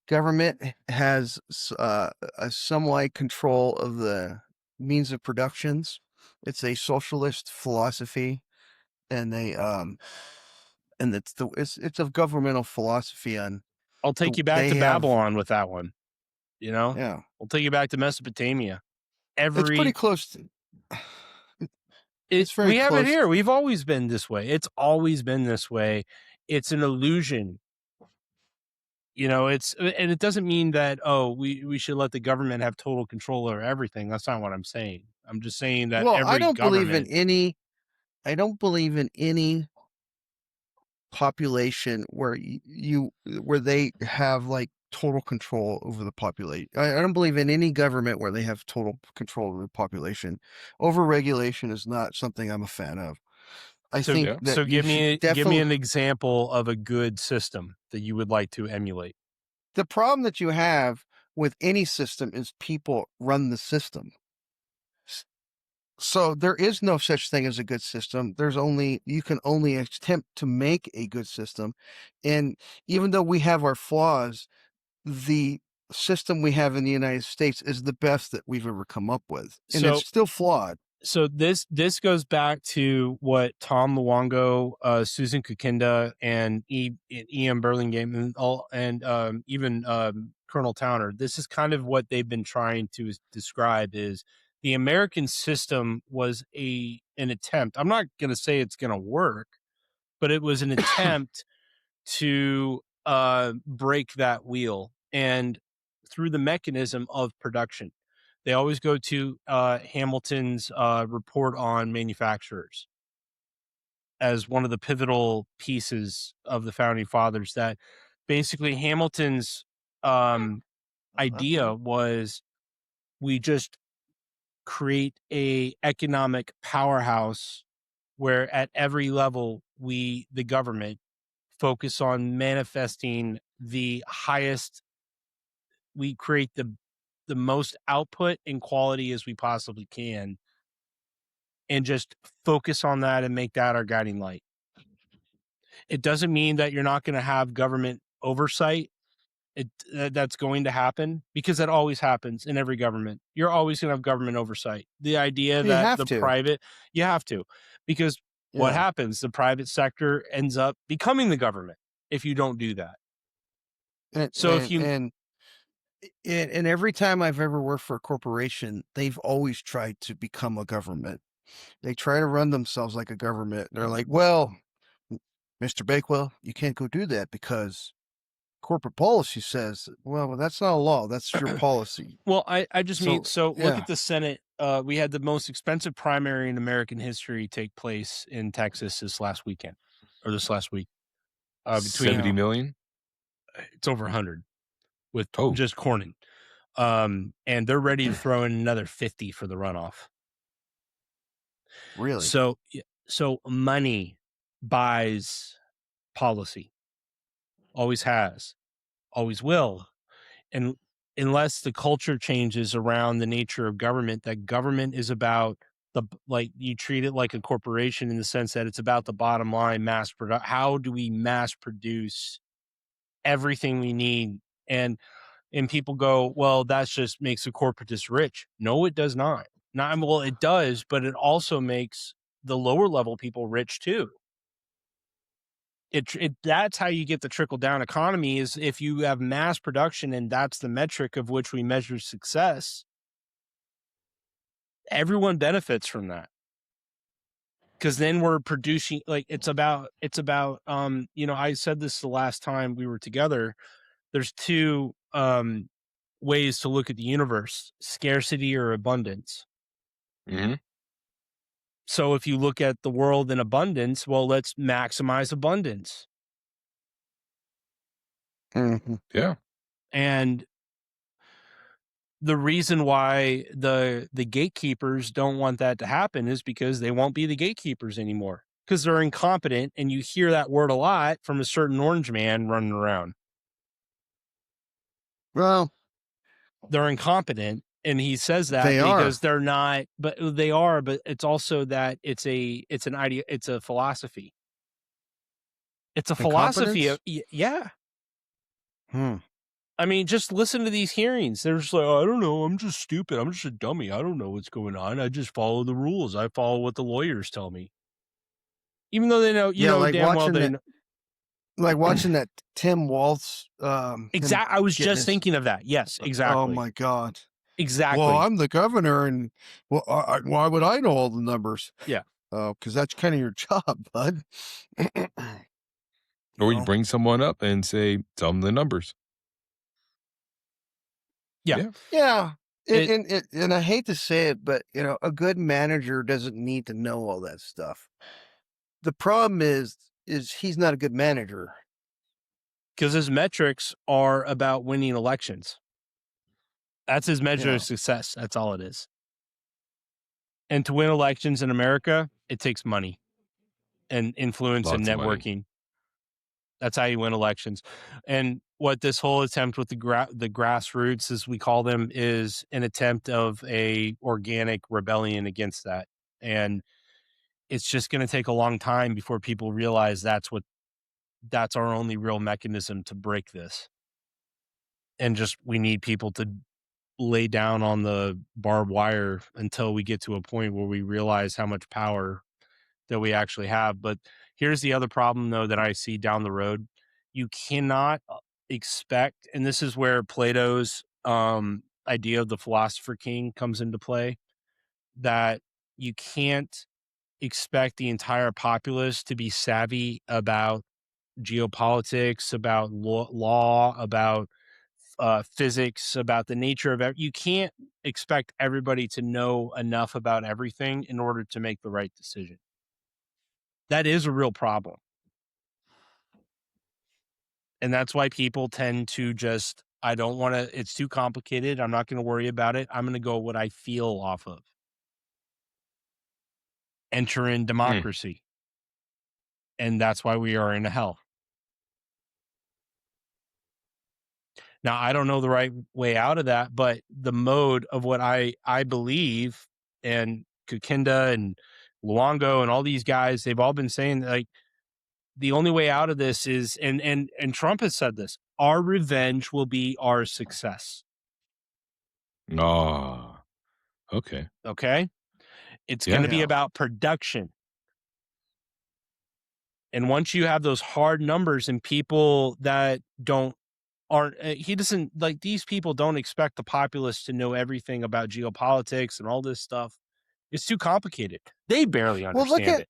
government has a somewhat control of the means of productions. It's a socialist philosophy, and and it's a governmental philosophy on. I'll take you back to Babylon with that one. Yeah, I'll take you back to Mesopotamia. It's pretty close to. It's very we have it here. We've always been this way. It's always been this way. It's an illusion. And it doesn't mean that, we should let the government have total control over everything. That's not what I'm saying. I'm just saying that I don't believe in any population where where they have like total control over the population. I don't believe in any government where they have total control over the population. Overregulation is not something I'm a fan of. Give me an example of a good system that you would like to emulate. The problem that you have with any system is people run the system. So there is no such thing as a good system. You can only attempt to make a good system. And even though we have our flaws, the system we have in the United States is the best that we've ever come up with. And it's still flawed. So this goes back to what Tom Luongo, Susan Kukinda, and Ian Burlingame, and even Colonel Towner. This is kind of what they've been trying to describe: is the American system was an attempt. I'm not going to say it's going to work, but it was an attempt to break that wheel, and through the mechanism of production. They always go to Hamilton's report on manufacturers as one of the pivotal pieces of the founding fathers. That basically Hamilton's idea was, we just create a economic powerhouse where at every level the government, focus on manifesting the highest. We create the most output and quality as we possibly can, and just focus on that and make that our guiding light. It doesn't mean that you're not going to have government oversight. That's going to happen, because that always happens in every government. You're always going to have government oversight. The idea You that have the to. private, you have to, because what happens? The private sector ends up becoming the government if you don't do that. And every time I've ever worked for a corporation, they've always tried to become a government. They try to run themselves like a government. They're like, well, Mr. Bakewell, you can't go do that because corporate policy says, well, that's not a law. That's your policy. Well, I just mean, look at the Senate. We had the most expensive primary in American history take place in Texas this last week. Between 70 million. It's over 100 with Oh. just Cornyn. And they're ready to throw in another 50 for the runoff. Really? So money buys policy. Always has, always will. And unless the culture changes around the nature of government, that government is about you treat it like a corporation in the sense that it's about the bottom line, how do we mass produce everything we need? And people go, well, that just makes the corporatists rich. No, it does not. Well, it does, but it also makes the lower level people rich too. That's how you get the trickle down economy, is if you have mass production, and that's the metric of which we measure success. Everyone benefits from that, because then we're producing, it's about I said this the last time we were together. There's two ways to look at the universe: scarcity or abundance. Mm-hmm. So if you look at the world in abundance, well, let's maximize abundance. Mm-hmm. Yeah. And the reason why the gatekeepers don't want that to happen is because they won't be the gatekeepers anymore, because they're incompetent. And you hear that word a lot from a certain orange man running around. Well, they're incompetent. And he says that because they're not, but they are. But it's also that it's an idea. It's a philosophy. It's a philosophy of, yeah. I mean, just listen to these hearings. They're just like, oh, I don't know. I'm just stupid. I'm just a dummy. I don't know what's going on. I just follow the rules. I follow what the lawyers tell me. Even though they know, damn well they know. Like watching that Tim Waltz. Exactly. I was just thinking of that. Yes, exactly. Oh my God. Exactly. Well, I'm the governor, and why would I know all the numbers? Yeah. Because that's kind of your job, bud. Or you bring someone up and say, tell them the numbers. Yeah. And I hate to say it, but a good manager doesn't need to know all that stuff. The problem is he's not a good manager, because his metrics are about winning elections. That's his measure of success. That's all it is. And to win elections in America, it takes money and influence and networking. That's how you win elections. And what this whole attempt with the grassroots, as we call them, is an attempt of a organic rebellion against that. And it's just going to take a long time before people realize that's our only real mechanism to break this. And just, we need people to lay down on the barbed wire until we get to a point where we realize how much power that we actually have. But here's the other problem, though, that I see down the road. You cannot expect, and this is where Plato's idea of the philosopher king comes into play, that you can't expect the entire populace to be savvy about geopolitics, about law, about physics, about the nature of it. You can't expect everybody to know enough about everything in order to make the right decision. That is a real problem. And that's why people tend to just, I don't want to, it's too complicated. I'm not going to worry about it. I'm going to go what I feel off of. Enter in democracy. And that's why we are in a hell. Now, I don't know the right way out of that, but the mode of what I believe, and Kukinda and Luongo and all these guys, they've all been saying, like, the only way out of this is, and Trump has said this, our revenge will be our success. Oh, okay. Okay? It's going to be about production. And once you have those hard numbers and people that he doesn't, like, these people don't expect the populace to know everything about geopolitics and all this stuff. It's too complicated. They barely understand it.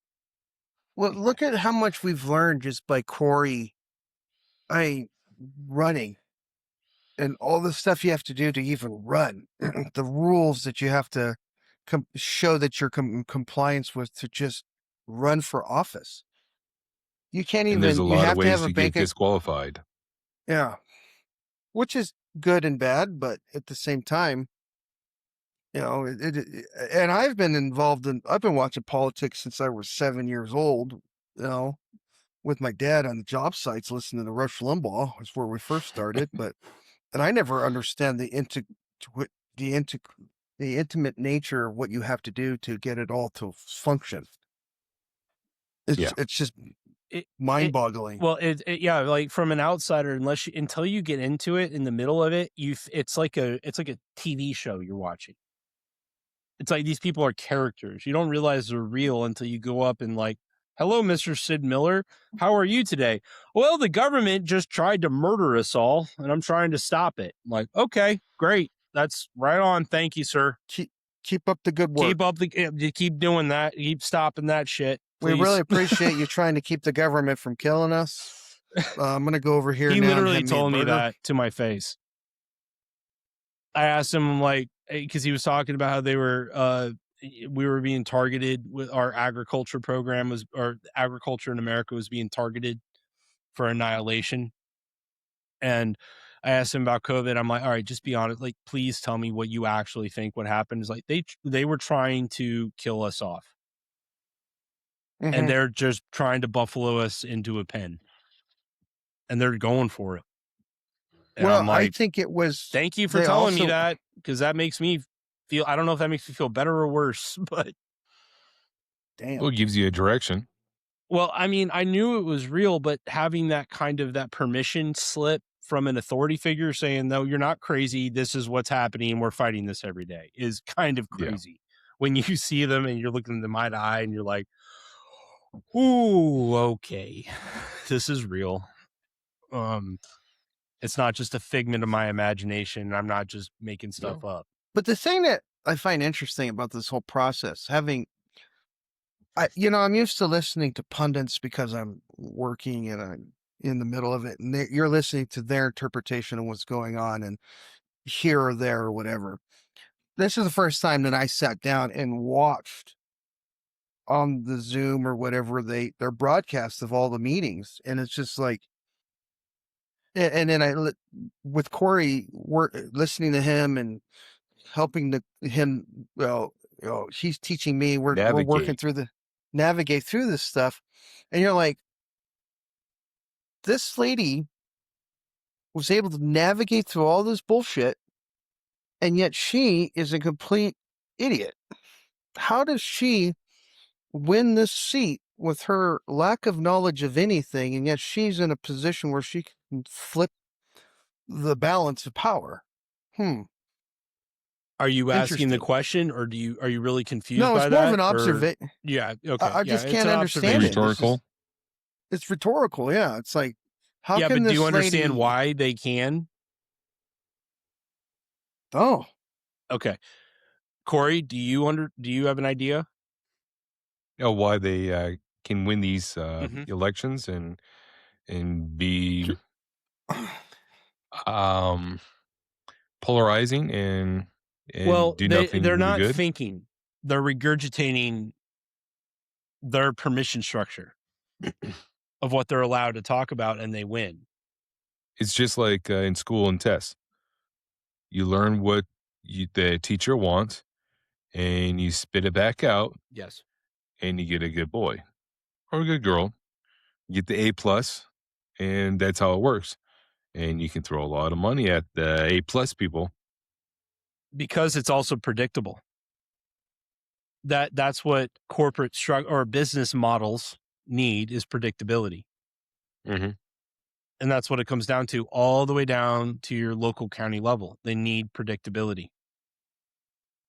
Well, look at how much we've learned just by Corey running and all the stuff you have to do to even run, the rules that you have to show that you're in compliance with to just run for office. You can't even, and there's a you lot have of ways to have a to bank get disqualified. Yeah. Which is good and bad, but at the same time, you know, and I've been watching politics since I was 7 years old, you know, with my dad on the job sites, listening to Rush Limbaugh. That's where we first started. And I never understand the intimate nature of what you have to do to get it all to function. It's just mind-boggling. Yeah, like from an outsider, until you get into it, in the middle of it, it's like a TV show you're watching. It's like these people are characters. You don't realize they're real until you go up and, like, hello, Mr. Sid Miller. How are you today? Well, the government just tried to murder us all, and I'm trying to stop it. I'm like, okay, great. That's right on. Thank you, sir. Keep up the good work. Keep doing that. Keep stopping that shit. Please. We really appreciate you trying to keep the government from killing us. I'm going to go over here now. He literally told me that to my face. I asked him, like, because he was talking about how they were, we were being targeted with our agriculture program or agriculture in America was being targeted for annihilation. And I asked him about COVID. I'm like, all right, just be honest. Like, please tell me what you actually think what happened. Is like, they were trying to kill us off. Mm-hmm. And they're just trying to buffalo us into a pen. And they're going for it. And well, I'm like, I think it was. Thank you for telling me that, because that makes me feel, I don't know if that makes me feel better or worse, but. Damn. Well, it gives you a direction. Well, I mean, I knew it was real, but having that kind of that permission slip from an authority figure saying, no, you're not crazy. This is what's happening. We're fighting this every day is kind of crazy. Yeah. When you see them and you're looking them eye to eye and you're like, ooh, okay, this is real. It's not just a figment of my imagination. I'm not just making stuff up. But the thing that I find interesting about this whole process, I'm used to listening to pundits because I'm working and I'm in the middle of it, and you're listening to their interpretation of what's going on and here or there or whatever. This is the first time that I sat down and watched on the Zoom or whatever their broadcasts of all the meetings, and it's just like, and then with Corey, we're listening to him and helping him. Well, he's teaching me. We're working through navigate through this stuff, and you're like, this lady was able to navigate through all this bullshit, and yet she is a complete idiot. How does she win this seat with her lack of knowledge of anything, and yet she's in a position where she can flip the balance of power? Are you asking the Interesting. question, or are you really confused No, by it's more of that? an observation. Yeah. Okay. I Yeah. just It's can't an understand it. observation. Rhetorical. It's rhetorical. Yeah. It's like, how Yeah, can but do you this understand lady? why they can? Oh, Okay. Corey, do you have an idea? You know why they can win these Mhm. elections and be um, polarizing and Well, do nothing they're really not good. thinking. They're regurgitating their permission structure of what they're allowed to talk about, and they win. It's just like in school and tests. You learn what the teacher wants, and you spit it back out, Yes. and you get a good boy or a good girl. You get the A plus, and that's how it works. And you can throw a lot of money at the A plus people. Because it's also predictable. That's what corporate or business models need, is predictability. Mm-hmm. And that's what it comes down to, all the way down to your local county level. They need predictability,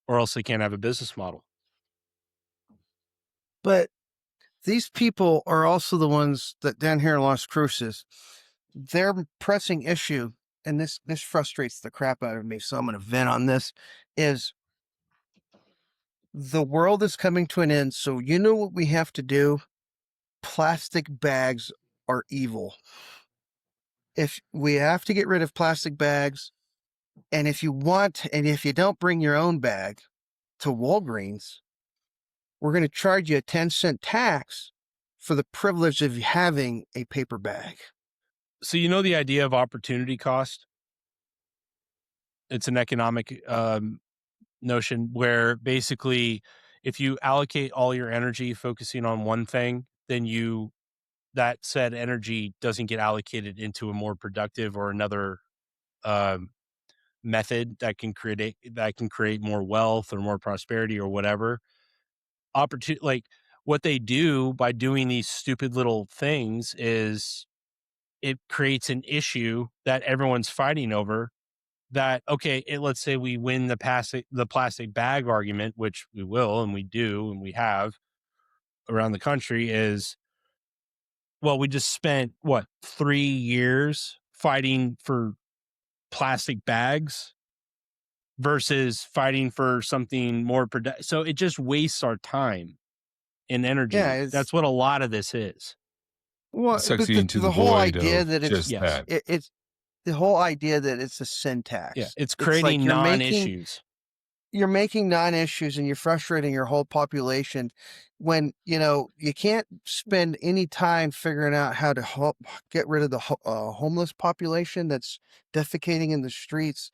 or else they can't have a business model. but these people are also the ones that down here in Las Cruces, their pressing issue, and this frustrates the crap out of me, so I'm going to vent on this, is the world is coming to an end. So you know what we have to do? Plastic bags are evil. If we have to get rid of plastic bags, and if you don't bring your own bag to Walgreens, we're going to charge you a 10-cent tax for the privilege of having a paper bag. So you know the idea of opportunity cost? It's an economic notion where basically if you allocate all your energy focusing on one thing, then that said energy doesn't get allocated into a more productive or another um, method that can create more wealth or more prosperity or whatever. Like what they do by doing these stupid little things is it creates an issue that everyone's fighting over. That, okay, let's say we win the plastic bag argument, which we will, and we do, and we have around the country, is, well, we just spent 3 years fighting for plastic bags versus fighting for something more productive. So it just wastes our time and energy. Yeah, That's what a lot of this is. well, It sucks but you into the whole void idea of that it's just Yes. that. it's the whole idea that it's a syntax. Yeah, it's like creating non-issues. you're making non-issues and you're frustrating your whole population when you can't spend any time figuring out how to get rid of the homeless population that's defecating in the streets,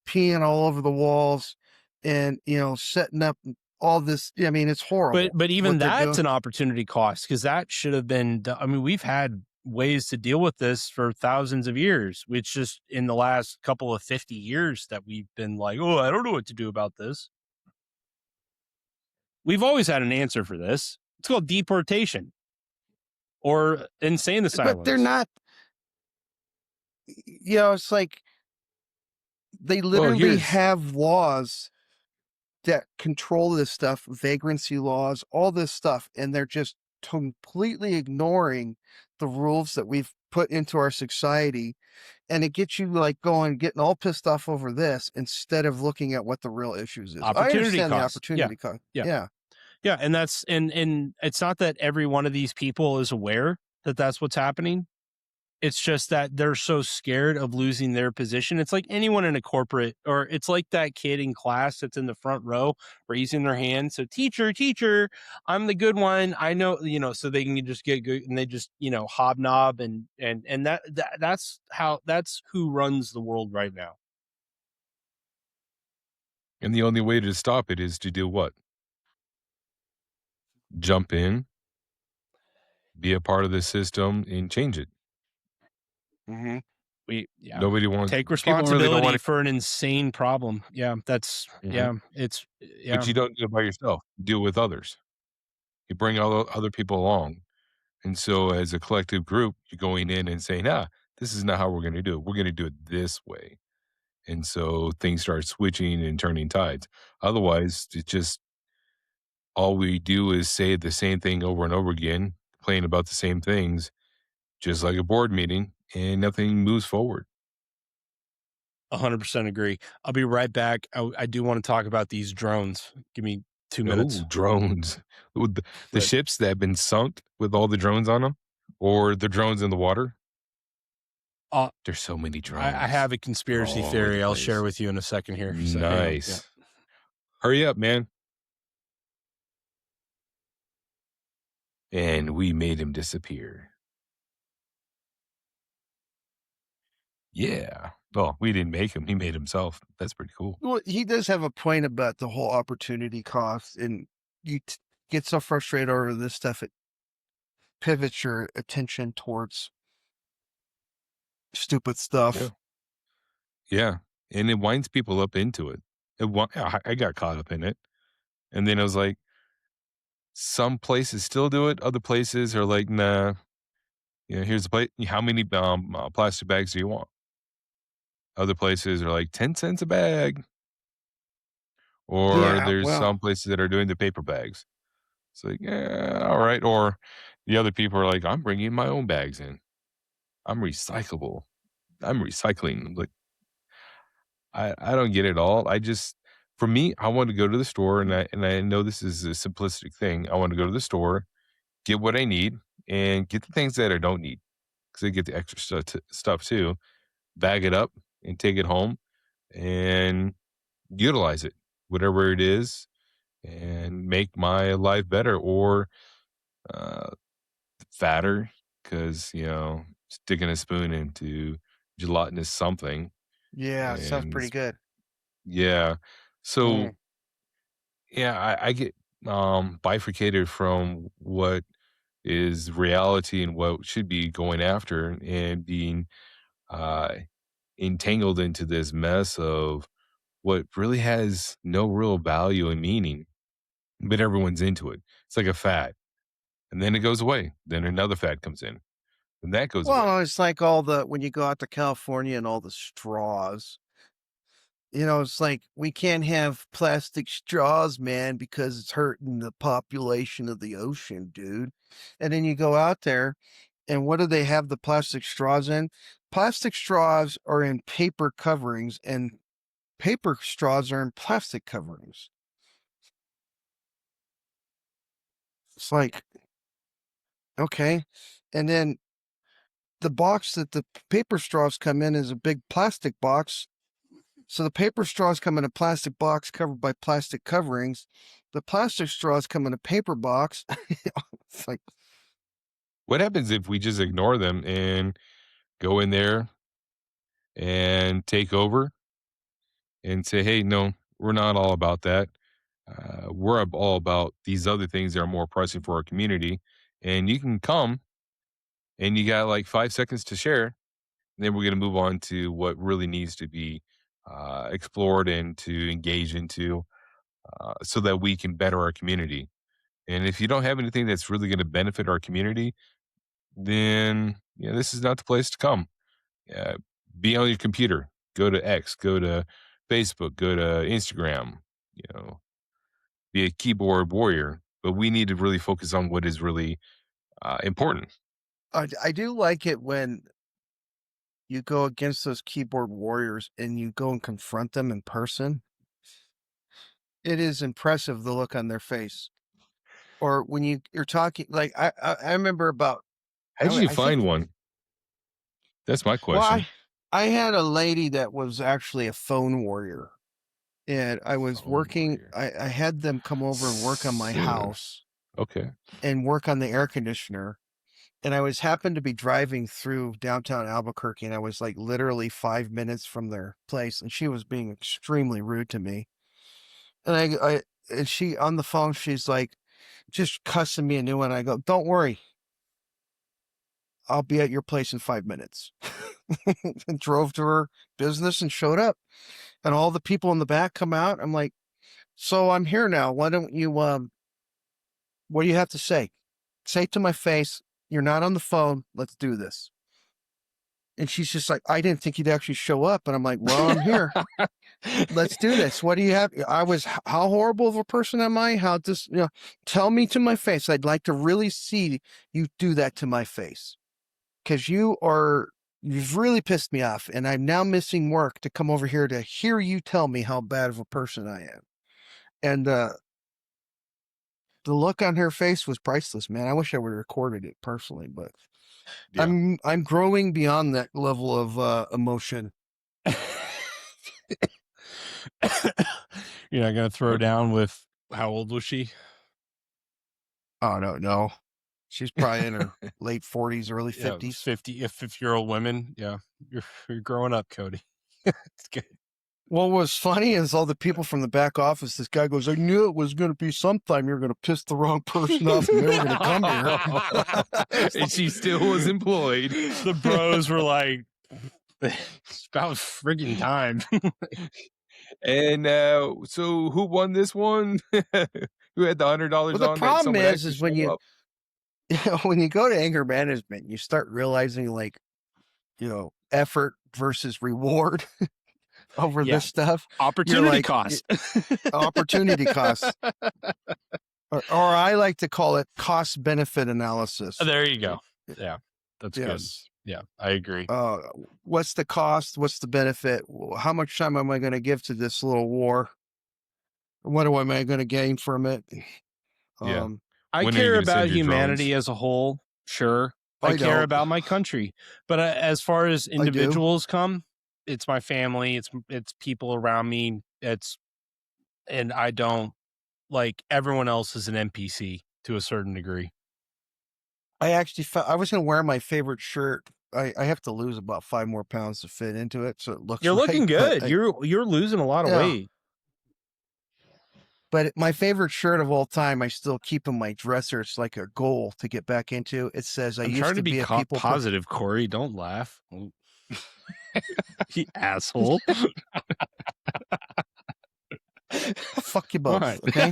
peeing all over the walls, and setting up all this. I mean, it's horrible. But even what they're that's doing. an opportunity cost, because that should have been I mean, we've had ways to deal with this for thousands of years. It's just in the last couple of 50 years that we've been like, oh, I don't know what to do about this. We've always had an answer for this. It's called deportation or insane asylums. But they're not. It's like they literally have laws that control this stuff, vagrancy laws, all this stuff, and they're just completely ignoring the rules that we've put into our society. And it gets you getting all pissed off over this instead of looking at what the real issues is. I understand the opportunity cost. Yeah. Yeah. And and it's not that every one of these people is aware that that's what's happening. It's just that they're so scared of losing their position. It's like anyone in a corporate, or it's like that kid in class that's in the front row raising their hand. So teacher, I'm the good one. I know, so they can just get good, and they just, hobnob and that's who runs the world right now. And the only way to stop it is to do what? Jump in, be a part of the system, and change it. Mm-hmm. Nobody wants. Take People really don't responsibility want for an insane problem. Yeah, that's it's But you don't do it by yourself. You do it with others. You bring other people along, and so as a collective group, you're going in and saying, this is not how we're going to do it. We're going to do it this way. And so things start switching and turning tides. Otherwise, it's just all we do is say the same thing over and over again, playing about the same things, just like a board meeting, and nothing moves forward. 100% agree. I'll be right back. I do want to talk about these drones. Give me 2 minutes. Oh, drones. With the But, ships that have been sunk with all the drones on them, or the drones in the water. uh, There's so many drones. I have a They're conspiracy all over the theory I'll share place. with you in a second here. So hang on. Yeah. Nice. Hurry up, man. And we made him disappear. Yeah. Well, we didn't make him. He made himself. That's pretty cool. Well, he does have a point about the whole opportunity cost, and you get so frustrated over this stuff, it pivots your attention towards stupid stuff. Yeah. Yeah. And it winds people up into it. I got caught up in it. And then I was like, some places still do it. Other places are like, nah, here's the plate. How many plastic bags do you want? Other places are like 10 cents a bag. Or Yeah, there's well, some places that are doing the paper bags. It's like, yeah, all right. Or the other people are like, I'm bringing my own bags in. I'm recyclable. I'm recycling. Like, I don't get it all. For me, I want to go to the store, and I know this is a simplistic thing. I want to go to the store, get what I need, and get the things that I don't need, because I get the extra stuff too. Bag it up and take it home and utilize it, whatever it is, and make my life better or uh, fatter, because sticking a spoon into gelatinous something. yeah, sounds And pretty good. yeah, so Mm. yeah, I get bifurcated from what is reality and what should be going after, and being uh entangled into this mess of what really has no real value and meaning, but everyone's into it. It's like a fad, and then it goes away. Then another fad comes in, and that goes away. Well, it's like when you go out to California and all the straws. It's like we can't have plastic straws, man, because it's hurting the population of the ocean, dude. And then you go out there, and what do they have the plastic straws in? Plastic straws are in paper coverings, and paper straws are in plastic coverings. It's like, okay. And then the box that the paper straws come in is a big plastic box. So the paper straws come in a plastic box covered by plastic coverings. The plastic straws come in a paper box. It's like, What happens if we just ignore them and go in there and take over and say, hey, no, we're not all about that. We're all about these other things that are more pressing for our community. And you can come, and you got like 5 seconds to share. And then we're going to move on to what really needs to be explored and to engage into, so that we can better our community. And if you don't have anything that's really going to benefit our community, then this is not the place to come. Uh, be on your computer. Go to X. Go to Facebook. Go to Instagram. Be a keyboard warrior. But we need to really focus on what is really important. I do like it when you go against those keyboard warriors and you go and confront them in person. It is impressive the look on their face. Or when you're talking, like I remember about, How did you I think, find one? That's my well, question. I had a lady that was actually a phone warrior, and I was Phone working. warrior. I had them come over and work on my Sick. house Okay. and work on the air conditioner. And I happened to be driving through downtown Albuquerque, and I was like literally 5 minutes from their place, and she was being extremely rude to me. And and she on the phone, she's like just cussing me a new one. I go, don't worry, I'll be at your place in 5 minutes. And drove to her business and showed up. And all the people in the back come out. I'm like, so I'm here now. Why don't you, what do you have to say? Say it to my face. You're not on the phone. Let's do this. And she's just like, I didn't think you'd actually show up. And I'm like, well, I'm here. Let's do this. What do you have? How horrible of a person am I? Tell me to my face. I'd like to really see you do that to my face. Because you've really pissed me off. And I'm now missing work to come over here to hear you tell me how bad of a person I am. And, the look on her face was priceless, man. I wish I would have recorded it personally, but Yeah. I'm growing beyond that level of emotion. You're not gonna throw down with how old was she? Oh no. She's probably in her late 40s, early 50s. 50-year-old women. Yeah, you're growing up, Cody. It's good. What was funny is all the people from the back office, this guy goes, I knew it was going to be sometime you're going to piss the wrong person off and they were going to come here. And she still was employed. The bros were like, it's about friggin' time. And so who won this one? Who had the $100 Well, the on? problem is when you go to anger management, you start realizing like, effort versus reward over this stuff. Opportunity cost. Opportunity costs. Or I like to call it cost benefit analysis. There you go. Yeah, that's good. Yeah, I agree. What's the cost? What's the benefit? How much time am I going to give to this little war? What am I going to gain from it? Yeah. I care about humanity as a whole. Sure. I care about my country. But as far as individuals come, it's my family. It's people around me. And I don't like everyone else is an NPC to a certain degree. I actually felt I was going to wear my favorite shirt. I have to lose about 5 more pounds to fit into it. So it looks You're looking good. You're losing a lot of weight. But my favorite shirt of all time, I still keep in my dresser. It's like a goal to get back into. It says, "I used to be a people positive." Corey, don't laugh. You asshole. Fuck you both. Okay.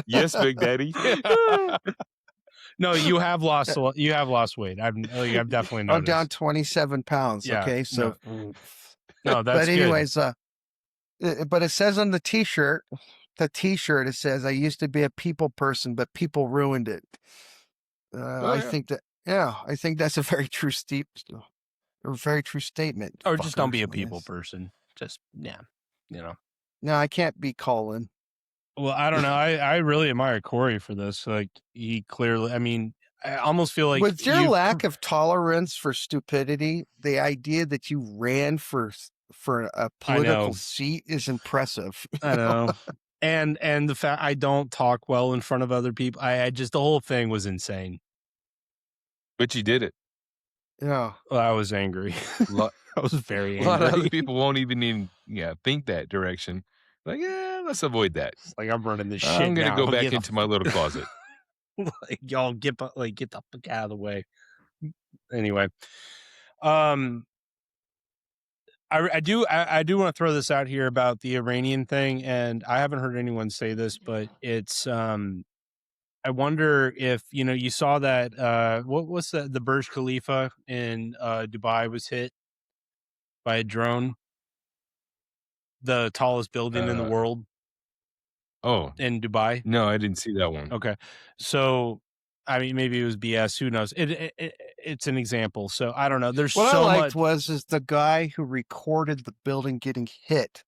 Yes, Big Daddy. No, you have lost weight. I've definitely noticed. I'm down 27 pounds. Yeah, okay. So no, that's but anyways, good. But it says on the t-shirt, it says, I used to be a people person, but people ruined it. I think that's a very true statement. Or just don't be a people person. Just, No, I can't be Colin. Well, I don't know. I really admire Corey for this. Like, he clearly, I mean, I almost feel like with your lack of tolerance for stupidity, the idea that you ran for a political seat is impressive. I know. And the fact I don't talk well in front of other people. I just, the whole thing was insane. But you did it. Yeah. Well, I was angry. I was very angry. A lot of other people won't even think that direction. Like, let's avoid that. It's like, I'm running this shit. I'm going to go back into my little closet. Like, y'all get the fuck out of the way. Anyway, I do want to throw this out here about the Iranian thing, and I haven't heard anyone say this, but it's I wonder if you saw that what's the Burj Khalifa in Dubai was hit by a drone, the tallest building in the world. Oh, in Dubai? No, I didn't see that one. Okay, so I mean, maybe it was BS. Who knows? It's an example. So I don't know. There's what so I liked much. was the guy who recorded the building getting hit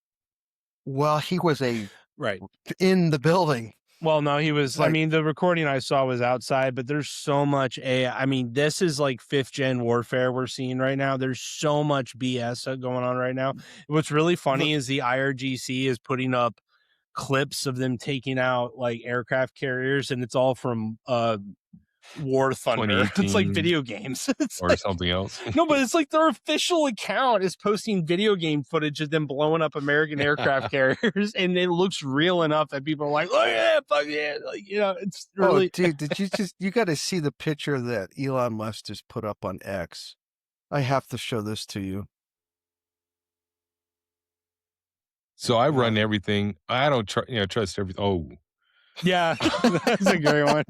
while he was in the building. Well, no, he was. I mean, the recording I saw was outside, but there's so much AI. I mean, this is like 5th gen warfare we're seeing right now. There's so much BS going on right now. What's really funny is the IRGC is putting up clips of them taking out like aircraft carriers, and it's all from War Thunder. It's like video games. Or like, something else. No, but it's like their official account is posting video game footage of them blowing up American aircraft carriers, and it looks real enough that people are like, oh yeah, fuck yeah. Like, it's really... Oh, dude, you got to see the picture that Elon Musk just put up on X. I have to show this to you. So I run everything. I don't trust everything. Oh, Yeah, that's a great one.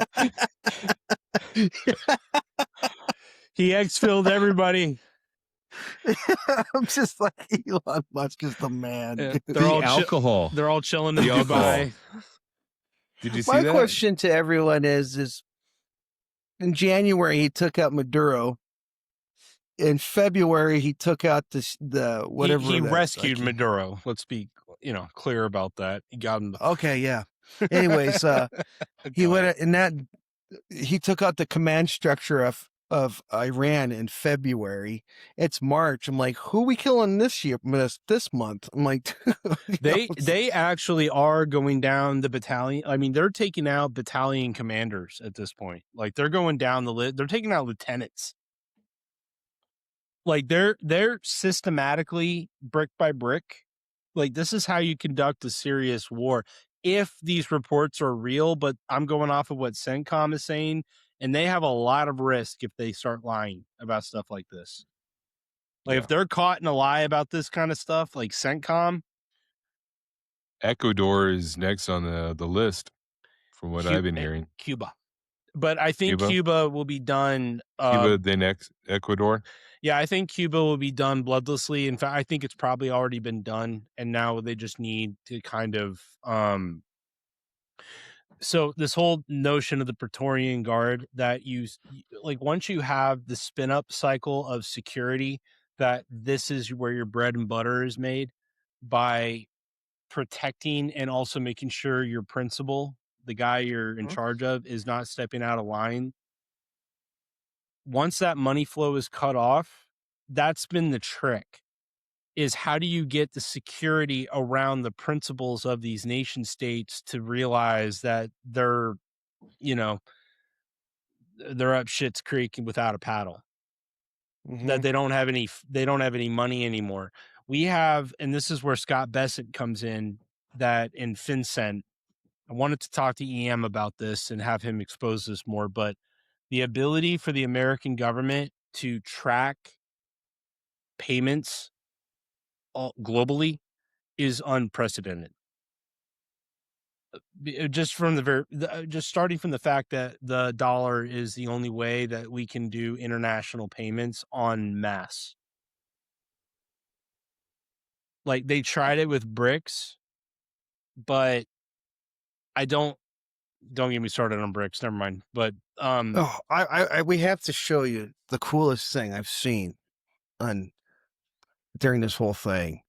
He exfilled everybody. I'm just like, Elon Musk is the man. Yeah, dude. they're all alcohol. they're all chilling in The alcohol. Dubai. Did you see My that? question to everyone is in January he took out Maduro. In February he took out the whatever He that- rescued like, Maduro. Let's be clear about that. He got him. Okay, yeah. Anyways, he went and that he took out the command structure of Iran in February. It's March. I'm like, who are we killing this year? This month? I'm like, they actually are going down the battalion. I mean, they're taking out battalion commanders at this point. Like they're going down the list. They're taking out lieutenants. Like they're systematically brick by brick. Like this is how you conduct a serious war. If these reports are real, but I'm going off of what CENTCOM is saying, and they have a lot of risk if they start lying about stuff like this. Like if they're caught in a lie about this kind of stuff, like CENTCOM, Ecuador is next on the list, from what I've been hearing. Cuba. But I think Cuba will be done. Cuba, then Ecuador. Yeah, I think Cuba will be done bloodlessly. In fact, I think it's probably already been done, and now they just need to kind of. So this whole notion of the Praetorian Guard that like once you have the spin up cycle of security, that this is where your bread and butter is made by protecting and also making sure your principal, the guy you're in charge of, is not stepping out of line. Once that money flow is cut off, that's been the trick, is how do you get the security around the principles of these nation states to realize that they're up shit's creek without a paddle, that they don't have any money anymore. We have, and this is where Scott Bessent comes in, that in FinCEN, I wanted to talk to EM about this and have him expose this more, but the ability for the American government to track payments globally is unprecedented. Just from just starting from the fact that the dollar is the only way that we can do international payments en masse. Like they tried it with BRICS, but don't get me started on BRICS. Never mind. But we have to show you the coolest thing I've seen during this whole thing.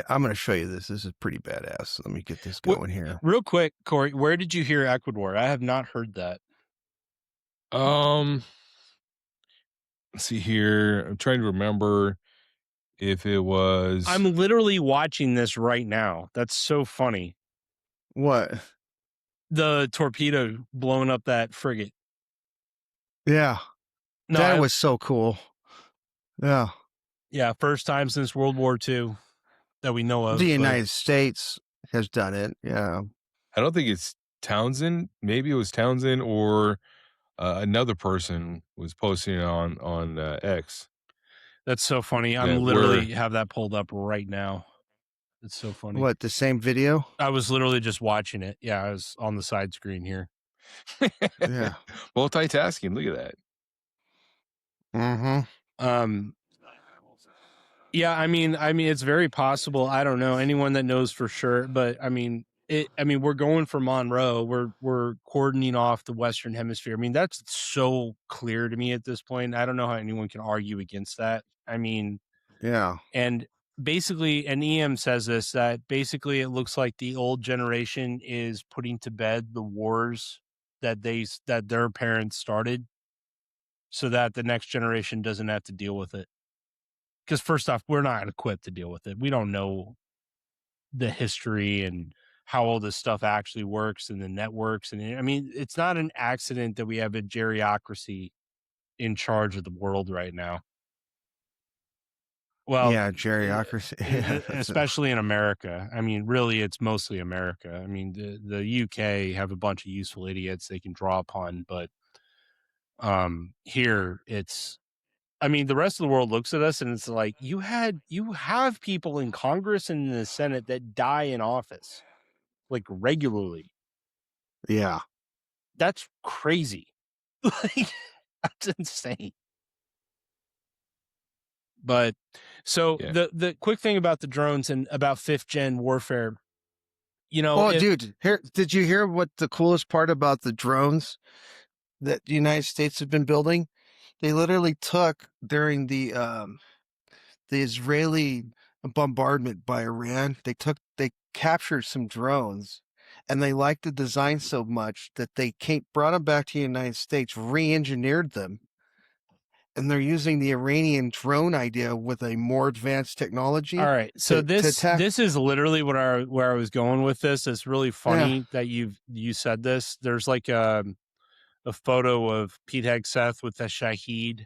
I'm going to show you this. This is pretty badass. Let me get this going here. Real quick, Corey, where did you hear Ecuador? I have not heard that. Let's see here. I'm trying to remember if it was. I'm literally watching this right now. That's so funny. What? The torpedo blowing up that frigate. Yeah. No, that was so cool. Yeah. Yeah, first time since World War II that we know of. The United States has done it. Yeah. I don't think it's Townsend. Maybe it was Townsend or another person was posting it on X. That's so funny. I'm literally have that pulled up right now. It's so funny. What, the same video? I was literally just watching it. Yeah, I was on the side screen here. Yeah. Multitasking. Look at that. Yeah, I mean, it's very possible. I don't know anyone that knows for sure, but I mean, we're going for Monroe. We're cordoning off the Western Hemisphere. I mean, that's so clear to me at this point. I don't know how anyone can argue against that. I mean, yeah. And basically, and EM says this, that basically it looks like the old generation is putting to bed the wars that their parents started, so that the next generation doesn't have to deal with it. Because first off, we're not equipped to deal with it. We don't know the history and how all this stuff actually works and the networks. And I mean, it's not an accident that we have a geriocracy in charge of the world right now. Well, yeah, geriocracy, especially in America. I mean, really, it's mostly America. I mean, the UK have a bunch of useful idiots they can draw upon, but here it's. I mean, the rest of the world looks at us and it's like, you have people in Congress and in the Senate that die in office, like regularly. Yeah. That's crazy. Like, that's insane. But so Yeah. the quick thing about the drones and about 5th gen warfare, Oh, dude, did you hear what the coolest part about the drones that the United States have been building? They literally took during the Israeli bombardment by Iran, they captured some drones and they liked the design so much that they brought them back to the United States, re-engineered them, and they're using the Iranian drone idea with a more advanced technology. All right. So to attack. this is literally where I was going with this. It's really funny Yeah. that you said this. There's like a photo of Pete Hegseth with the Shaheed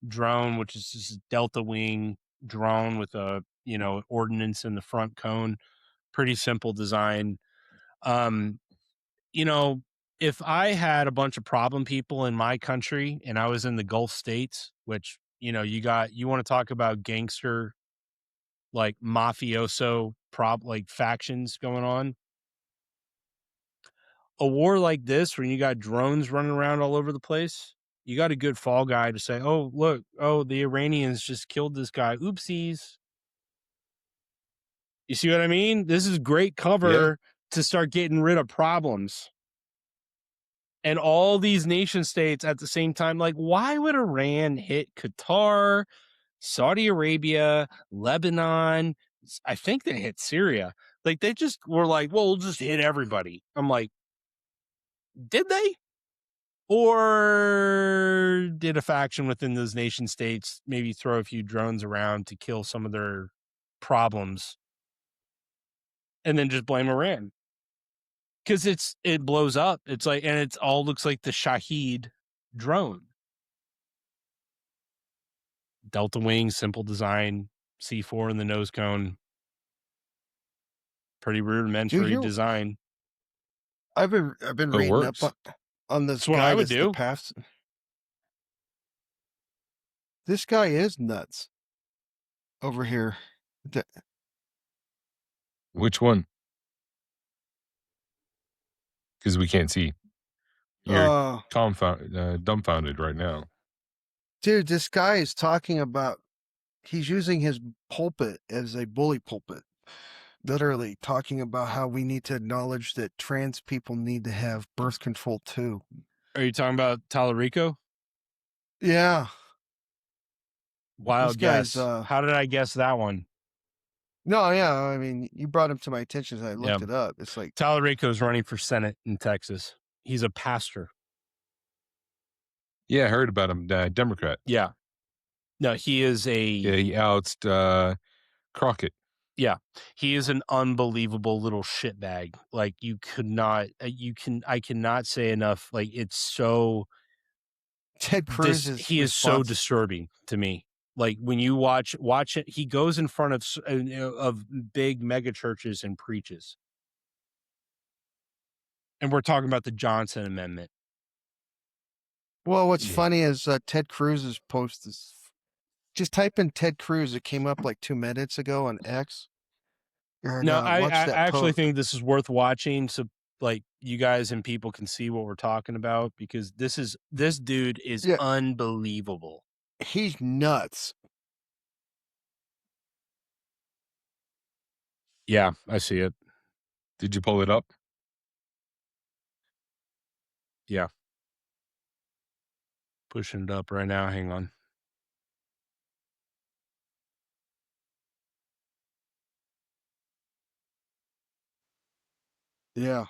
drone, which is just a Delta Wing drone with a ordnance in the front cone. Pretty simple design. If I had a bunch of problem people in my country and I was in the Gulf states, which you want to talk about gangster, like mafioso like factions going on. A war like this, when you got drones running around all over the place, you got a good fall guy to say, "Oh, look, the Iranians just killed this guy. Oopsies." You see what I mean? This is great Yeah. cover to start getting rid of problems. And all these nation states at the same time, like, why would Iran hit Qatar, Saudi Arabia, Lebanon? I think they hit Syria. Like, they just were like, well, we'll just hit everybody. I'm like, did they? Or did a faction within those nation states maybe throw a few drones around to kill some of their problems and then just blame Iran? Because it blows up. It's like, and it's all looks like the Shaheed drone. Delta wing, simple design, C4 in the nose cone. Pretty rudimentary design. I've been reading up on this what guy I would that's the do. past. This guy is nuts over here. Which one? Because we can't see. You're dumbfounded right now. Dude, this guy is talking about, he's using his pulpit as a bully pulpit. Literally talking about how we need to acknowledge that trans people need to have birth control too. Are you talking about Tallarico? Yeah. Wild guess. How did I guess that one? No, yeah. I mean, you brought him to my attention as I looked it up. It's like Tallarico's running for Senate in Texas. He's a pastor. Yeah, I heard about him. Democrat. Yeah. No, he is he outs Crockett. Yeah, he is an unbelievable little shitbag. Like, you could not, I cannot say enough. Like, it's so Ted Cruz he is so disturbing to me. Like, when you watch it, he goes in front of big mega churches and preaches. And we're talking about the Johnson Amendment. Well, what's funny is Ted Cruz's post is, just type in Ted Cruz. It came up like 2 minutes ago on X. And, no, I actually post. think this is worth watching, so like you guys and people can see what we're talking about, because this dude is unbelievable. He's nuts. Yeah, I see it. Did you pull it up? Yeah. Pushing it up right now. Hang on. Yeah.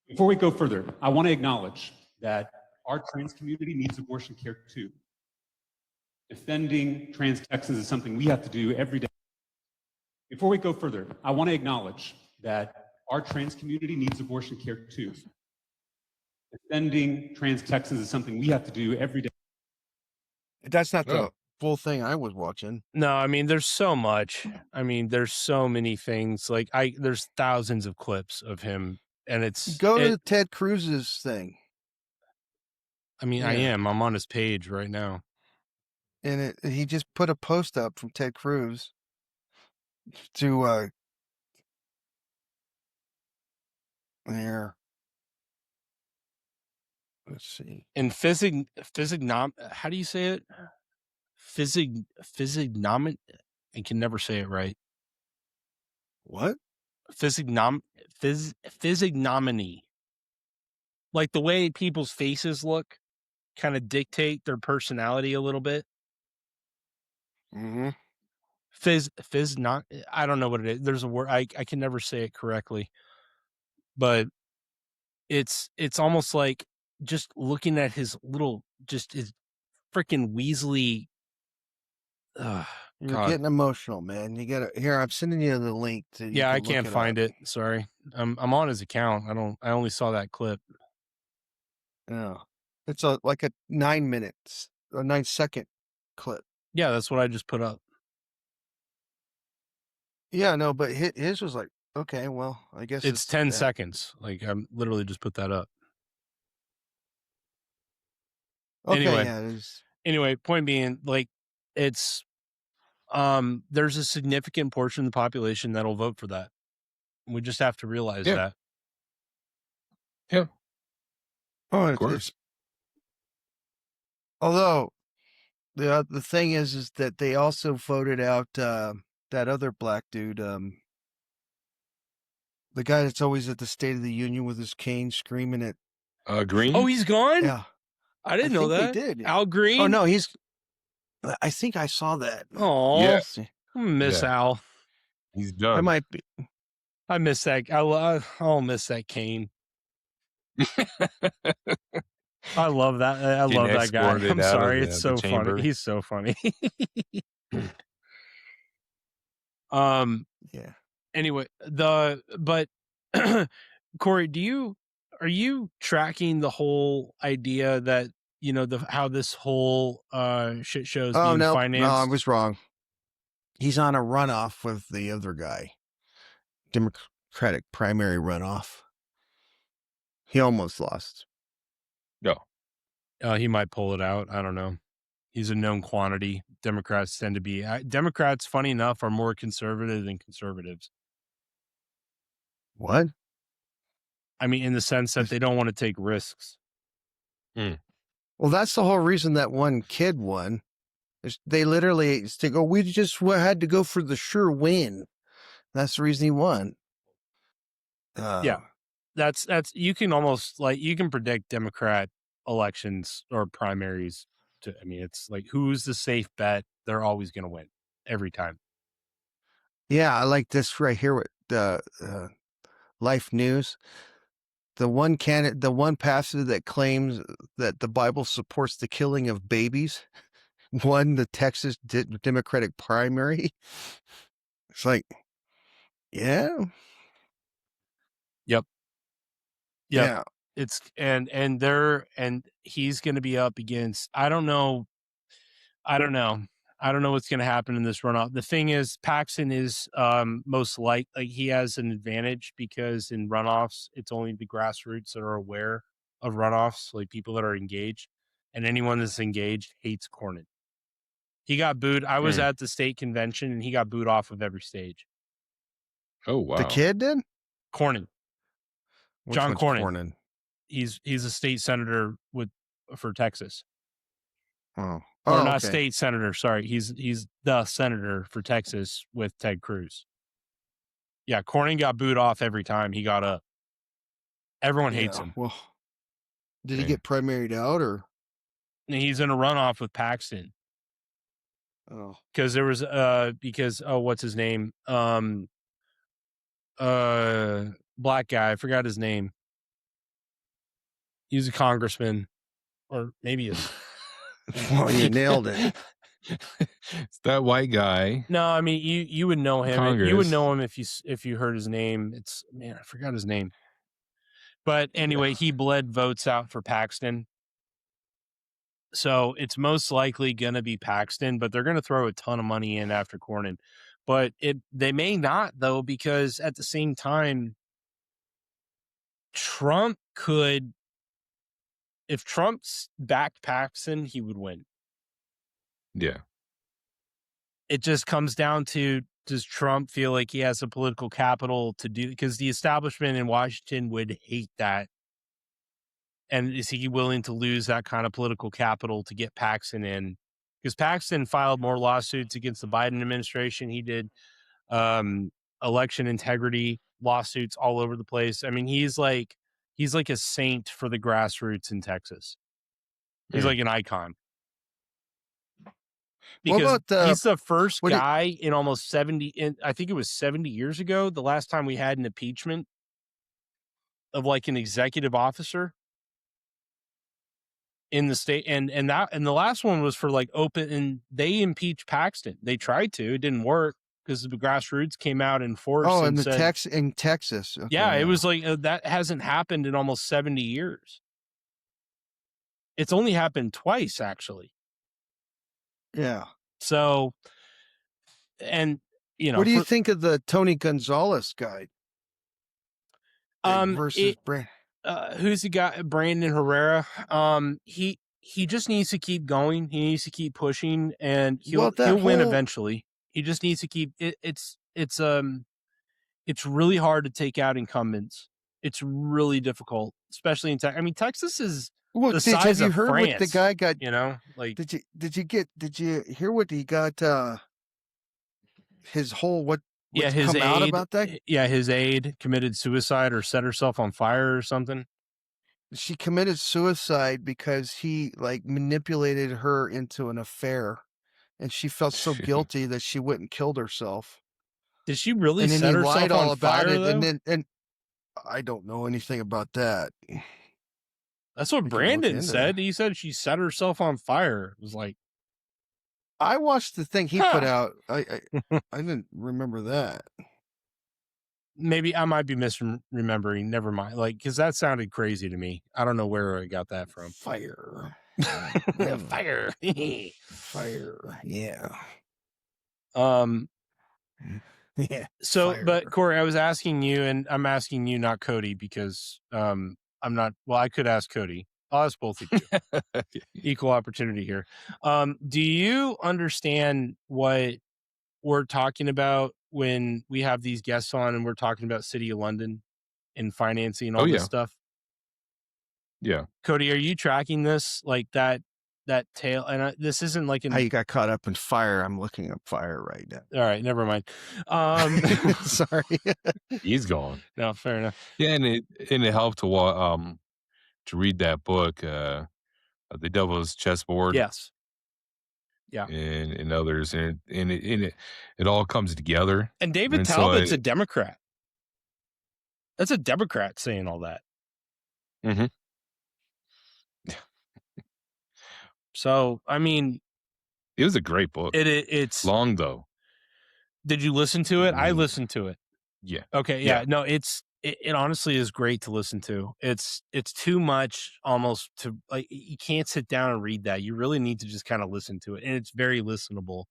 Before we go further, I want to acknowledge that our trans community needs abortion care too. Defending trans Texans is something we have to do every day. Before we go further, I want to acknowledge that our trans community needs abortion care too. Defending trans Texans is something we have to do every day. That's not the full thing I was watching. No, I mean, there's so much. I mean, there's so many things. Like, there's thousands of clips of him, and it's go to Ted Cruz's thing. I mean, Yeah. I'm on his page right now. And he just put a post up from Ted Cruz to there. Let's see. And how do you say it? Physiognomy. I can never say it right. What? Physiognomy. Like the way people's faces look kind of dictate their personality a little bit. Mm-hmm. I don't know what it is. There's a word I can never say it correctly, but it's almost like just looking at his freaking Weasley. You're God. getting emotional, man. You gotta here. I'm sending you the link to. Yeah, I can't find it. Sorry, I'm on his account. I only saw that clip. Yeah, it's like a 9-second clip. Yeah, that's what I just put up. Yeah, no, but his was like, okay, well, I guess It's 10 that. seconds. Like I'm literally just put that up. Okay, Anyway. yeah, it is. Anyway, point being, like, it's there's a significant portion of the population that'll vote for that. We just have to realize that. Yeah. Oh, Of course. Although the thing is that they also voted out that other black dude, the guy that's always at the State of the Union with his cane screaming at. Green. Oh, he's gone? Yeah, I didn't know that. They did. Al Green? Oh no, I think I saw that. Oh, Yeah. Miss Al. He's done. I might be. I miss that. I'll miss that cane. I love that. I love that guy. I'm sorry. It's so funny. He's so funny. Yeah. Anyway, Corey, are you tracking the whole idea that, you know, how this whole shit show is being financed? No, I was wrong. He's on a runoff with the other guy. Democratic primary runoff. He almost lost. No. He might pull it out. I don't know. He's a known quantity. Democrats tend to be. Democrats, funny enough, are more conservative than conservatives. What? I mean, in the sense that they don't want to take risks. Well, that's the whole reason that one kid won. They literally go, we just had to go for the sure win. That's the reason he won. Yeah. That's you can almost you can predict Democrat elections or primaries. I mean, it's like, who's the safe bet? They're always going to win every time. Yeah, I like this right here with the Life News. The one pastor that claims that the Bible supports the killing of babies won the Texas Democratic primary. It's like, yeah. Yep. Yeah. It's and he's going to be up against, I don't know what's going to happen in this runoff. The thing is, Paxton is most likely, he has an advantage because in runoffs, it's only the grassroots that are aware of runoffs, like people that are engaged, and anyone that's engaged hates Cornyn. He got booed. I was at the state convention and he got booed off of every stage. Oh, wow. The kid did? Cornyn. John Cornyn. He's a state senator for Texas. Oh. Or not state senator, sorry. He's the senator for Texas with Ted Cruz. Yeah, Cornyn got booed off every time he got up. Everyone hates him. Well, did he get primaried out or? He's in a runoff with Paxton. Oh. Because there was what's his name? Black guy, I forgot his name. He's a congressman, or maybe Well, you nailed it. It's that white guy. No, I mean, you would know him. Congress. You would know him if you heard his name. It's, man, I forgot his name. But anyway, he bled votes out for Paxton. So it's most likely going to be Paxton, but they're going to throw a ton of money in after Cornyn. But they may not, though, because at the same time, if Trump backed Paxton, he would win. Yeah. It just comes down to, does Trump feel like he has the political capital to do, because the establishment in Washington would hate that. And is he willing to lose that kind of political capital to get Paxton in? Because Paxton filed more lawsuits against the Biden administration. He did election integrity lawsuits all over the place. I mean, he's like a saint for the grassroots in Texas. He's like an icon. Because he's the first guy in almost 70, I think it was 70 years ago, the last time we had an impeachment of like an executive officer in the state. And the last one was for like open, and they impeached Paxton. They tried to, it didn't work because the grassroots came out in force. Oh, and in Texas. Okay, yeah, it was like that hasn't happened in almost 70 years. It's only happened twice, actually. Yeah. So, and you know, what do you think of the Tony Gonzalez guy? Versus who's the guy? Brandon Herrera. He just needs to keep going. He needs to keep pushing, and he'll win eventually. He just needs to keep it. It's really hard to take out incumbents. It's really difficult, especially in Texas. I mean, Texas is the size of France. Have you heard what the guy got? You know, like did you hear what he got? His whole what's his come out about that? Yeah, his aide committed suicide or set herself on fire or something. She committed suicide because he like manipulated her into an affair, and she felt so guilty that she went and killed herself. Did she really set herself on fire? And I don't know anything about that. That's what Brandon said. He said she set herself on fire. It was like, I watched the thing he put out. I didn't remember that. Maybe I might be misremembering. Never mind. Like, because that sounded crazy to me. I don't know where I got that from. Fire. Fire. Fire. Yeah. Yeah. So, fire. But Corey, I was asking you, and I'm asking you, not Cody, because I'm not. Well, I could ask Cody. I'll ask both of you. Equal opportunity here. Do you understand what we're talking about when we have these guests on and we're talking about City of London and financing and all this stuff? Yeah. Cody, are you tracking this? Like that tail? And this isn't like how you got caught up in fire. I'm looking up fire right now. All right. Never mind. Sorry. He's gone. No, fair enough. Yeah. And it helped to read that book, The Devil's Chessboard. Yes. Yeah. And others. And it all comes together. And David Talbot's a Democrat. That's a Democrat saying all that. Mm-hmm. So, I mean, it was a great book. It's long though. Did you listen to it? I listened to it. Yeah. Okay. Yeah. No, it honestly is great to listen to. It's too much almost to like, you can't sit down and read that. You really need to just kind of listen to it. And it's very listenable.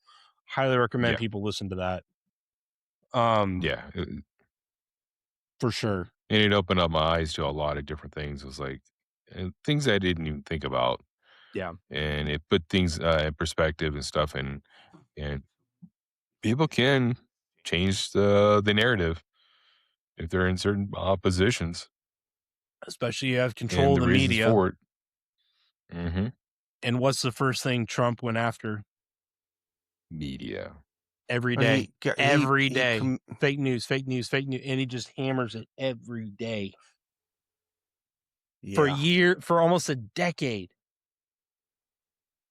Highly recommend people listen to that. For sure. And it opened up my eyes to a lot of different things. It was like things I didn't even think about. Yeah. And it put things in perspective and stuff. And people can change the narrative if they're in certain positions. Especially you have control of the media. For it. Mm-hmm. And what's the first thing Trump went after? Media. Every day. Every day. Fake news. And he just hammers it every day. Yeah. For almost a decade.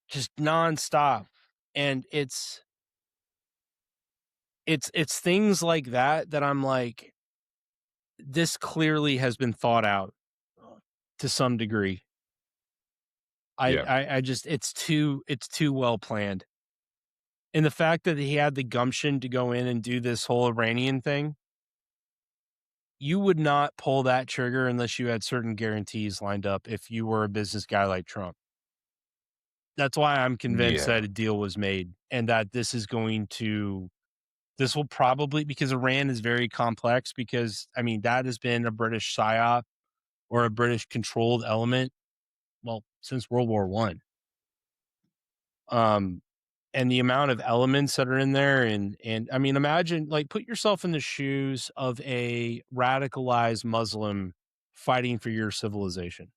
Just nonstop. And it's things like that I'm like, this clearly has been thought out to some degree. I just, it's too well planned. And the fact that he had the gumption to go in and do this whole Iranian thing, you would not pull that trigger unless you had certain guarantees lined up if you were a business guy like Trump. That's why I'm convinced that a deal was made and that this will probably, because Iran is very complex, because, I mean, that has been a British psyop or a British controlled element, well, since World War I. And the amount of elements that are in there. And I mean, imagine, like, put yourself in the shoes of a radicalized Muslim fighting for your civilization.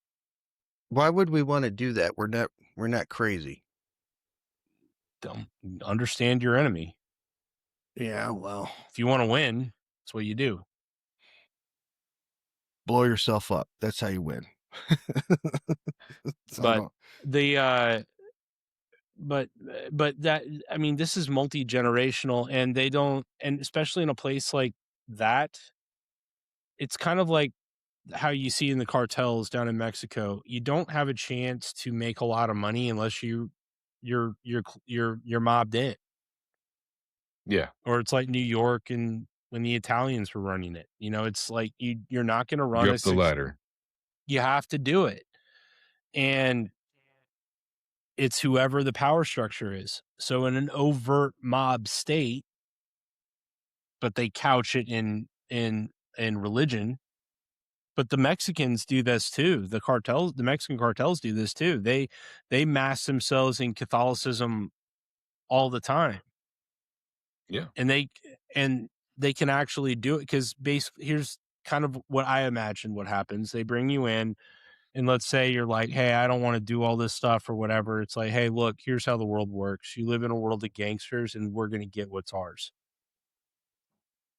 Why would we want to do that? We're not crazy. Don't understand your enemy. Yeah, well, If you want to win, that's what you do. blow yourself up. That's how you win. So I But don't- the but that, I mean, this is multi-generational, and they don't, and especially in a place like that, it's kind of like how you see in the cartels down in Mexico. You don't have a chance to make a lot of money unless you're mobbed in. Yeah. Or it's like New York and when the Italians were running it. You know, it's like you're not going to run You're up the ladder. You have to do it. And it's whoever the power structure is. So in an overt mob state, but they couch it in religion. But the Mexicans do this too. The Mexican cartels do this too. They mask themselves in Catholicism all the time. Yeah. And they can actually do it because basically here's kind of what I imagine what happens. They bring you in, and let's say you're like, hey, I don't want to do all this stuff or whatever. It's like, hey, look, here's how the world works. You live in a world of gangsters, and we're going to get what's ours.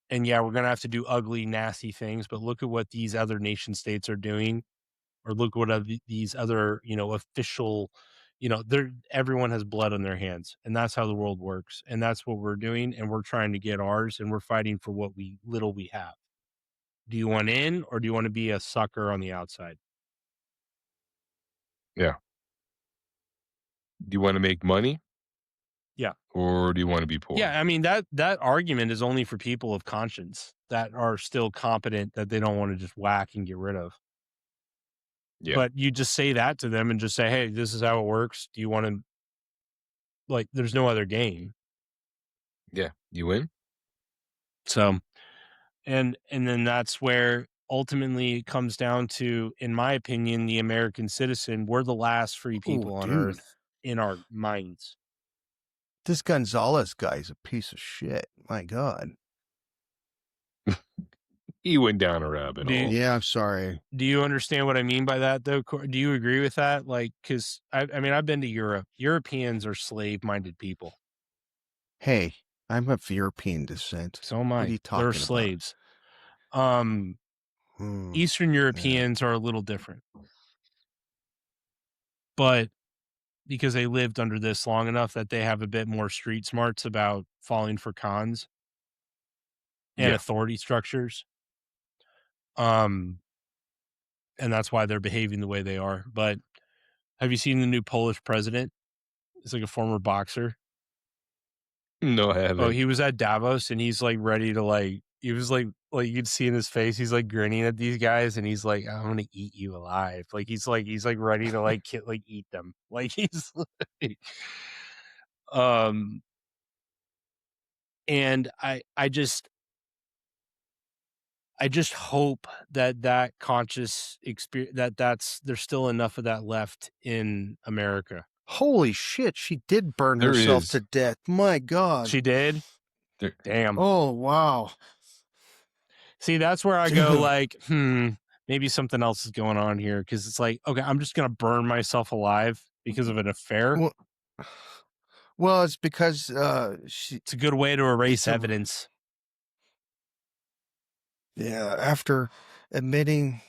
And yeah, we're going to have to do ugly, nasty things, but look at what these other nation states are doing, or look what these other, official, everyone has blood on their hands, and that's how the world works. And that's what we're doing. And we're trying to get ours, and we're fighting for what little we have. Do you want in, or do you want to be a sucker on the outside? Yeah. Do you want to make money? Yeah. Or do you want to be poor? Yeah, I mean, that argument is only for people of conscience that are still competent, that they don't want to just whack and get rid of. Yeah. But you just say that to them and just say, hey, this is how it works. Do you want to, like, there's no other game. Yeah. You win? So, and then that's where ultimately it comes down to, in my opinion, the American citizen. We're the last free people on dude. earth in our minds. This Gonzalez guy's a piece of shit. My God. He went down a rabbit hole. Yeah, I'm sorry. Do you understand what I mean by that, though? Do you agree with that? Like, because I mean, I've been to Europe. Europeans are slave-minded people. Hey, I'm of European descent. So am I. What are you talking They're about? slaves. Eastern Europeans are a little different, but because they lived under this long enough that they have a bit more street smarts about falling for cons and authority structures. And that's why they're behaving the way they are. But have you seen the new Polish president? He's like a former boxer. No, I haven't. Oh, he was at Davos, and he's like ready to he was like you'd see in his face, he's like grinning at these guys, and he's like, I'm gonna eat you alive. Like he's ready to eat them. Like he's like, and I just hope that conscious experience, there's still enough of that left in America. Holy shit, she did burn There herself is. to death. My God. She did? There- Damn. Oh, wow. See, that's where I go Dude. like, maybe something else is going on here. Cause it's like, okay, I'm just going to burn myself alive because of an affair. Well, it's because it's a good way to erase evidence. Yeah, after admitting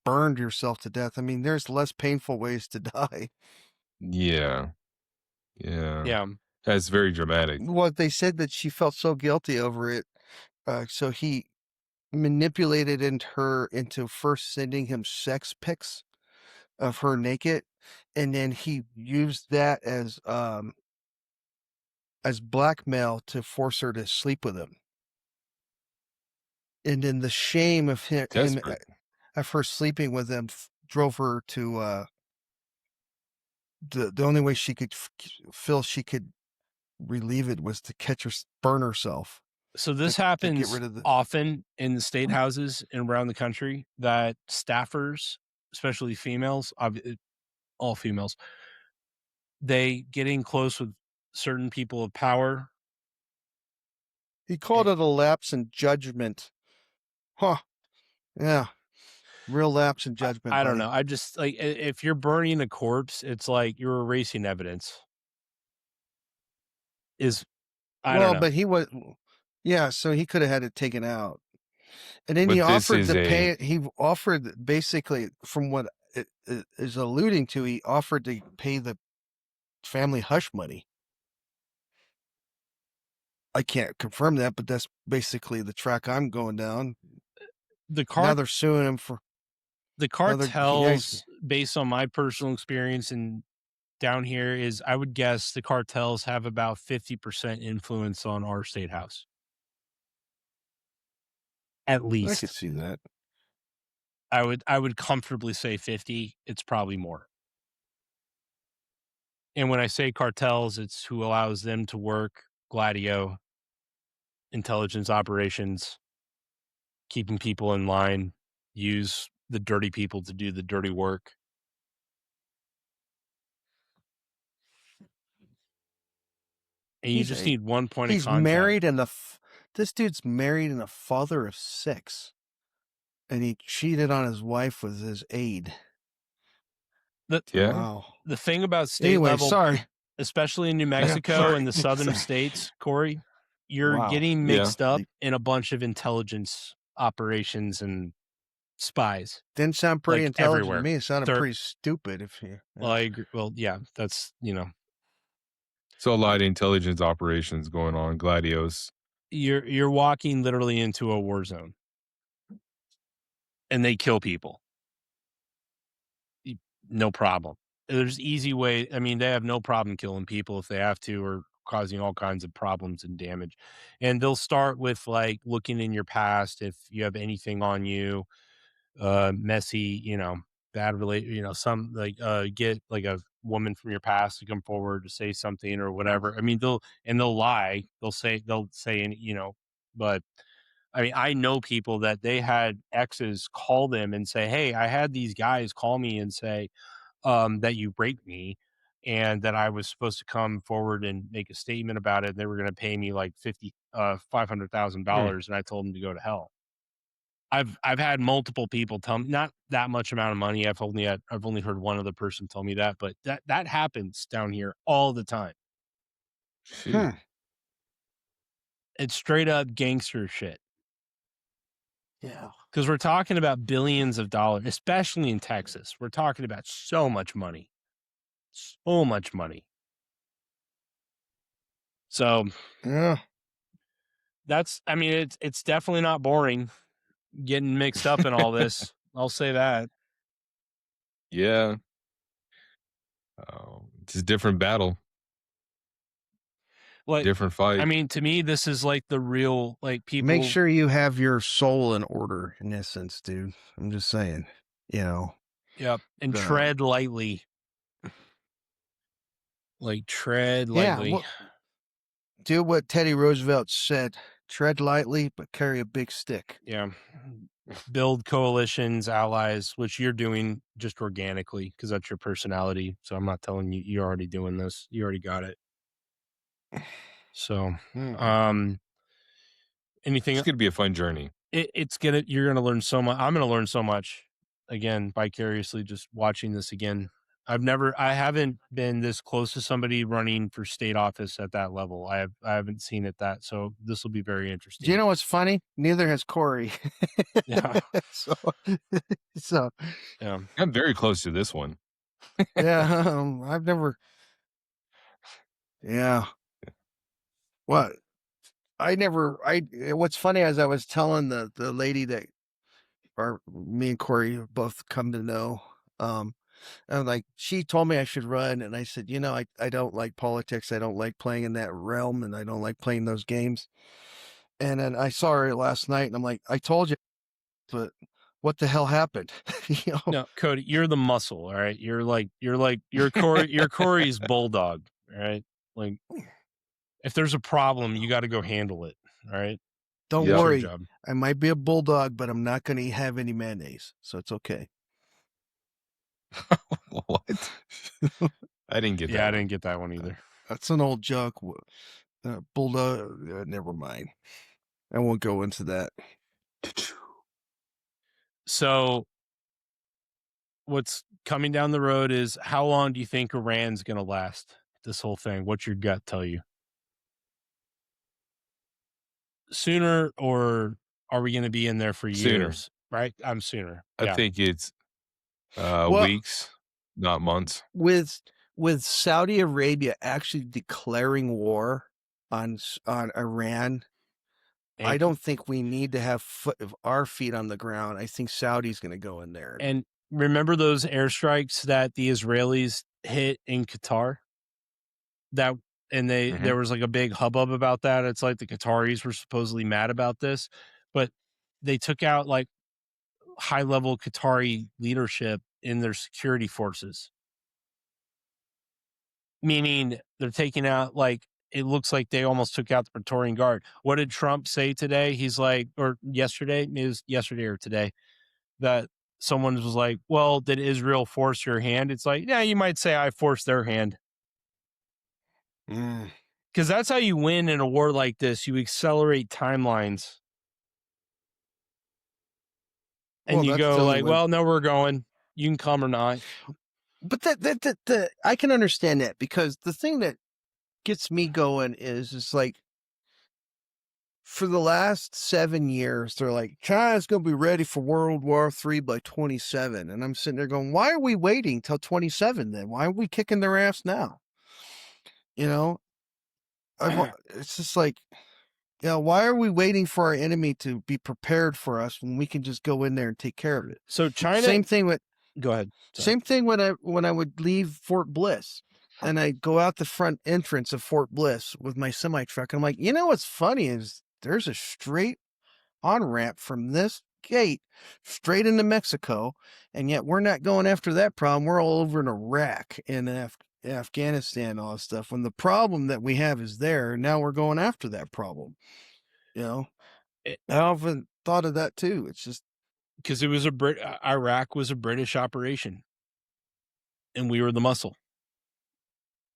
burned yourself to death. I mean, there's less painful ways to die. Yeah. That's very dramatic. Well, they said that she felt so guilty over it. So he manipulated her into first sending him sex pics of her naked, and then he used that as blackmail to force her to sleep with him. And then the shame of him of her sleeping with him drove her to the only way she could feel she could relieve it was to burn herself. So this happens often in the state houses and around the country, that staffers, especially females, all females, they get in close with certain people of power. He called it a lapse in judgment. Huh. Yeah. Real lapse in judgment. I don't buddy. know. I just like if you're burning a corpse, it's like you're erasing evidence. I don't know. But he was, yeah. So he could have had it taken out, and then But he this offered is to a- pay. He offered basically, from what it is alluding to, he offered to pay the family hush money. I can't confirm that, but that's basically the track I'm going down. Now they're suing him for the another- cartels, based on my personal experience and down here, is I would guess the cartels have about 50% influence on our state house. At I could least see that. I would comfortably say 50. It's probably more. And when I say cartels, it's who allows them to work Gladio, intelligence operations, keeping people in line, use the dirty people to do the dirty work. And you just need one point of He's contact. married and this dude's married and a father of 6. And he cheated on his wife with his aide. Yeah. Wow. The thing about state level, sorry. especially in New Mexico and the southern states, Corey, you're Wow. getting Yeah. mixed up in a bunch of intelligence operations and spies. Didn't sound pretty Like, intelligent everywhere. to me. It sounded They're- pretty stupid. If you, Well, I agree. Well, yeah, that's, So a lot of intelligence operations going on, Gladios. you're walking literally into a war zone, and they kill people. No problem. There's easy way. I mean, they have no problem killing people if they have to, or causing all kinds of problems and damage. And they'll start with like looking in your past if you have anything on you, messy, bad some like get like a woman from your past to come forward to say something or whatever. I mean, they'll lie. They'll say, but I mean, I know people that they had exes call them and say, "Hey, I had these guys call me and say that you raped me, and that I was supposed to come forward and make a statement about it. And they were going to pay me like $500,000, and I told them to go to hell." I've had multiple people tell me, not that much amount of money. I've only heard one other person tell me that, but that happens down here all the time. Hmm. It's straight up gangster shit. Yeah. Because we're talking about billions of dollars, especially in Texas. We're talking about so much money. So much money. So Yeah. it's definitely not boring getting mixed up in all this. I'll say that. Yeah. It's a different battle, Like, different fight. I mean, to me, this is like the real, like, people. Make sure you have your soul in order, in essence, dude. I'm just saying, Yep. And tread lightly. Like, tread lightly. Yeah, do what Teddy Roosevelt said: tread lightly, but carry a big stick. Yeah. Build coalitions, allies, which you're doing just organically because that's your personality. So I'm not telling you you're already doing this. You already got it. So, anything? It's gonna be a fun journey. You're gonna learn so much. I'm gonna learn so much again vicariously just watching this again. I haven't been this close to somebody running for state office at that level. I haven't seen it that. So this will be very interesting. Do you know what's funny? Neither has Corey. Yeah. so yeah, I'm very close to this one. Yeah, I've never. Yeah. What? What's funny, as I was telling the lady that me and Corey both come to know, and like, she told me I should run, and I said, I don't like politics. I don't like playing in that realm, and I don't like playing those games. And then I saw her last night, and I'm like, I told you, but what the hell happened? No, Cody, you're the muscle. All right. You're Corey's bulldog. All right. Like, if there's a problem, you got to go handle it. All right. Don't Yeah. worry. I might be a bulldog, but I'm not going to have any mayonnaise, so it's okay. What? I didn't get that. Yeah, I didn't get that one either. That's an old joke. Bulldog. Never mind. I won't go into that. So what's coming down the road is, how long do you think Iran's going to last? This whole thing. What's your gut tell you? Sooner, or are we going to be in there for Sooner. years? Right? I'm sooner. I Yeah. think it's Well, weeks, not months. with Saudi Arabia actually declaring war on Iran, I don't think we need to have our feet on the ground. I think Saudi's going to go in there. And remember those airstrikes that the Israelis hit in Qatar? That, and there was like a big hubbub about that. It's like the Qataris were supposedly mad about this, but they took out like high level Qatari leadership in their security forces. Meaning they're taking out, like, it looks like they almost took out the Praetorian Guard. What did Trump say today? He's like, or yesterday, it was yesterday or today, that someone was like, well, did Israel force your hand? It's like, yeah, you might say I forced their hand. Because that's how you win in a war like this. You accelerate timelines. And Well, you that's the go only like, way. well, no, we're going. You can come or not. But that I can understand that, because the thing that gets me going is it's like, for the last 7 years, they're like, China's going to be ready for World War III by 27. And I'm sitting there going, why are we waiting till 27 then? Why are we kicking their ass now? You know, it's just like, why are we waiting for our enemy to be prepared for us when we can just go in there and take care of it? So China. Same thing with, Go ahead. Sorry. Same thing when I would leave Fort Bliss and I go out the front entrance of Fort Bliss with my semi truck. And I'm like, what's funny is there's a straight on ramp from this gate straight into Mexico, and yet we're not going after that problem. We're all over in Iraq and Afghanistan, all that stuff. When the problem that we have is there, now we're going after that problem. I often thought of that too. It's just because it was Iraq was a British operation, and we were the muscle.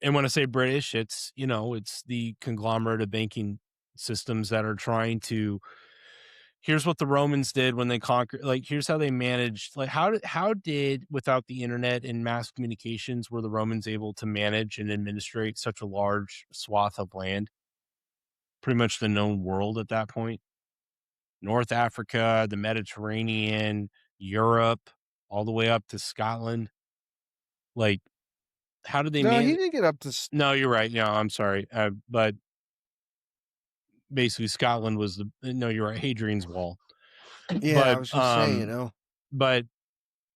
And when I say British, it's, it's the conglomerate of banking systems that are trying to, here's what the Romans did when they conquered, like, here's how they managed, like, how did, without the internet and mass communications, were the Romans able to manage and administrate such a large swath of land? Pretty much the known world at that point. North Africa, the Mediterranean, Europe, all the way up to Scotland. Like, how did they no, he manage? didn't get up to. No, you're right. Yeah, I'm sorry. But basically Scotland was no, you're right. Hadrian's Wall. Yeah, But, I was just saying, but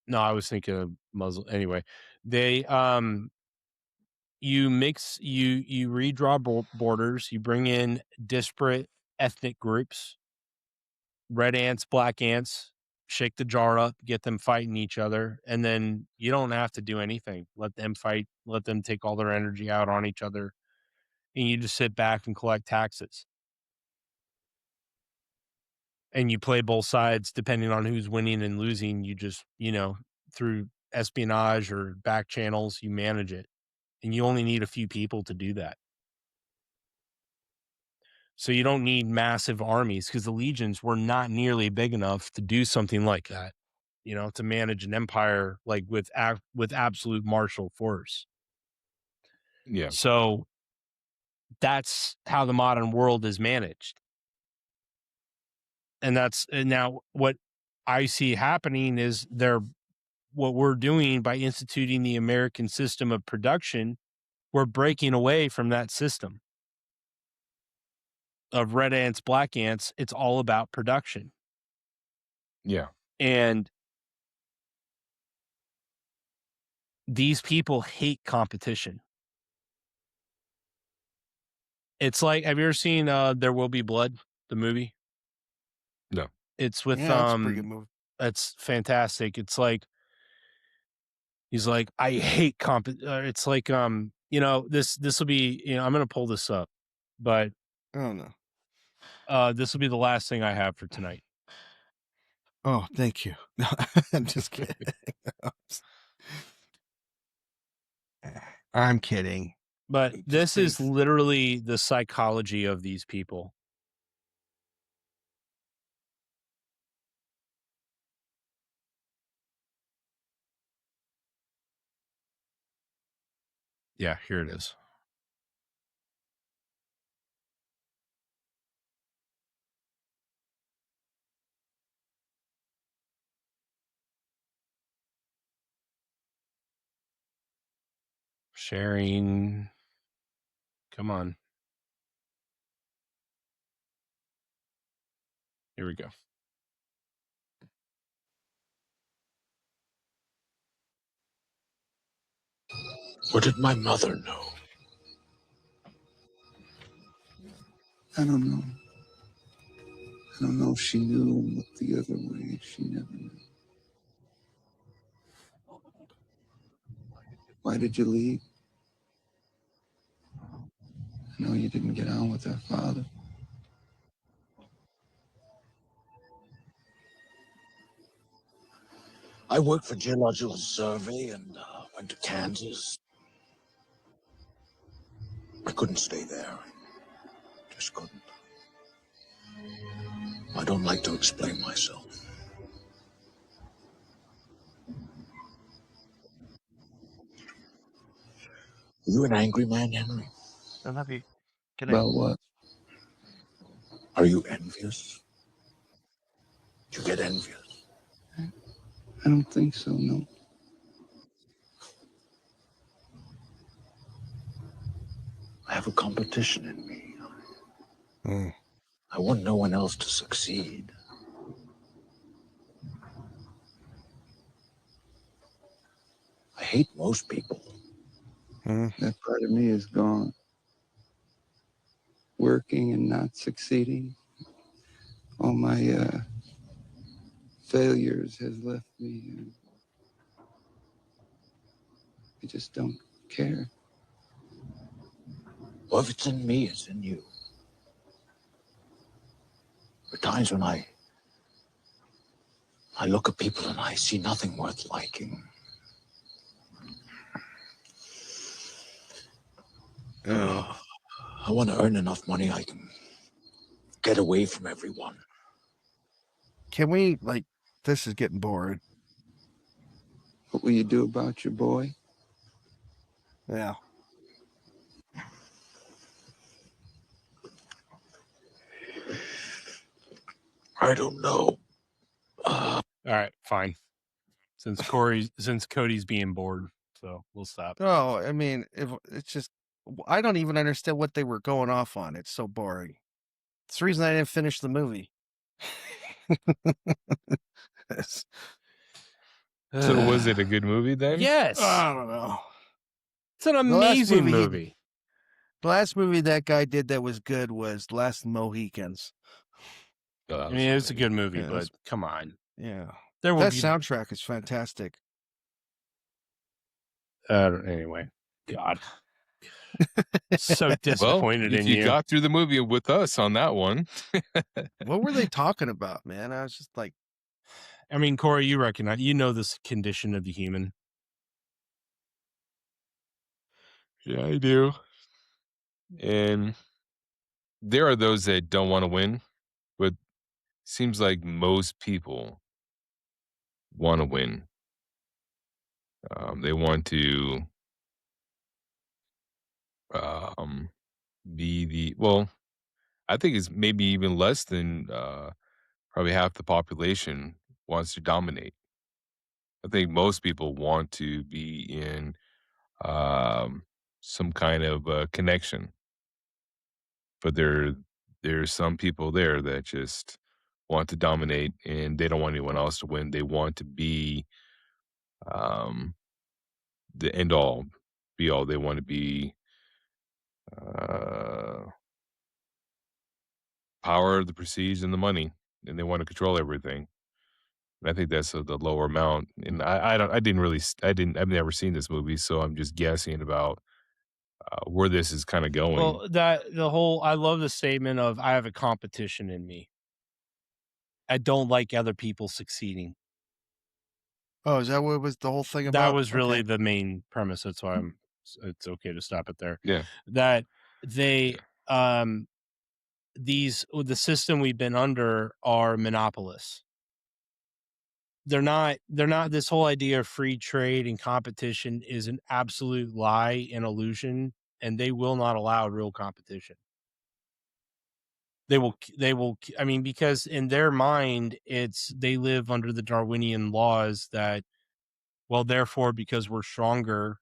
no, I was thinking of Muslim. Anyway, they, you redraw borders, you bring in disparate ethnic groups, red ants, black ants, shake the jar up, get them fighting each other. And then you don't have to do anything. Let them fight, let them take all their energy out on each other. And you just sit back and collect taxes. And you play both sides depending on who's winning and losing. You just, through espionage or back channels, you manage it. And you only need a few people to do that. So you don't need massive armies, because the legions were not nearly big enough to do something like that, to manage an empire like with absolute martial force. Yeah. So that's how the modern world is managed. And now what I see happening is what we're doing by instituting the American system of production, we're breaking away from that system of red ants, black ants. It's all about production. Yeah. And these people hate competition. It's like, have you ever seen There Will Be Blood, the movie? No. It's with that's a pretty good movie. It's fantastic. It's like, he's like, I hate it's like, this will be, I'm going to pull this up, but Oh no. This will be the last thing I have for tonight. Oh, thank you. No, I'm just kidding. I'm kidding. But Just this is think. literally the psychology of these people. Yeah, here it is. Sharing. Come on. Here we go. What did my mother know? I don't know. I don't know if she knew and looked the other way. She never knew. Why did you leave? I know you didn't get on with her father. I worked for Geological Survey and went to Kansas. I couldn't stay there. Just couldn't. I don't like to explain myself. Are you an angry man, Henry? I love you. Good night. About what? Are you envious? Do you get envious? I don't think so, no. I have a competition in me. Mm. I want no one else to succeed. I hate most people. That part of me is gone. Working and not succeeding. All my failures has left me. I just don't care. Well, if it's in me, it's in you. There are times when I look at people and I see nothing worth liking. I want to earn enough money I can get away from everyone. Can we, like, this is getting boring. What will you do about your boy? Yeah. I don't know. All right, fine. Since Cody's being bored, so we'll stop. Oh, I mean, if it's just, I don't even understand what they were going off on. It's so boring. It's the reason I didn't finish the movie. It's- So was it a good movie then? Yes. I don't know. It's an last amazing movie he- movie. The last movie that guy did that was good was Last Mohicans. Oh, that I was mean, it's a funny. good movie, Yeah, but come on. Yeah. There will That be soundtrack is fantastic. anyway. God. So Well, disappointed if in you you. got through the movie with us on that one. What were they talking about, man? I was just like, I mean, Corey, you know this condition of the human. Yeah, I do. And there are those that don't want to win, but seems like most people want to win. They want to be I think it's maybe even less than probably half the population wants to dominate. I think most people want to be in some kind of connection, but there's some people there that just want to dominate and they don't want anyone else to win. They want to be um, the end all, be all. They want to be uh, power, the prestige, and the money, and they want to control everything. And I think that's the lower amount. And I've never seen this movie, so I'm just guessing about where this is kind of going. Well, I love the statement of I have a competition in me. I don't like other people succeeding. oh, is that what was the whole thing about? That was really Okay. the main premise. That's why it's okay to stop it there. Yeah. That they the system we've been under are monopolists. they're not this whole idea of free trade and competition is an absolute lie and illusion, and they will not allow real competition. They will, I mean, because in their mind, they live under the Darwinian laws that, well, therefore, because we're stronger,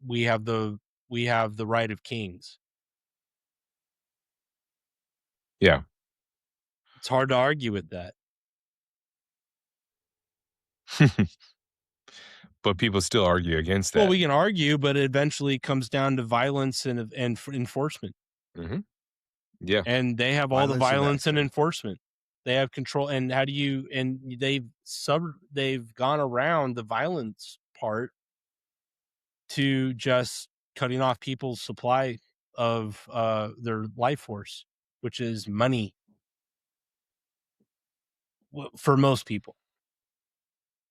we have the right of kings. Yeah. It's hard to argue with that. But people still argue against that. Well, we can argue, but it eventually comes down to violence and enforcement. Mm-hmm. Yeah. And they have all the Violence and violence and action. enforcement. They have control. And how do you, and they've gone around the violence part to just cutting off people's supply of their life force, which is money for most people.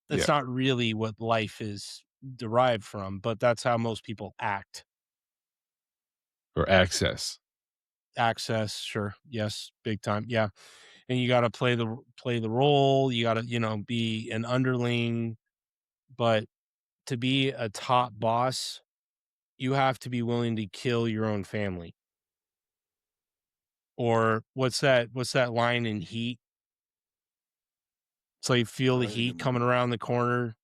That's not really what life is derived from, but that's how most people act. Or access. Sure. Yes, big time. Yeah. And you got to play the role, you got to, be an underling, but to be a top boss, you have to be willing to kill your own family. Or what's that line in Heat? So you feel the heat coming around the corner.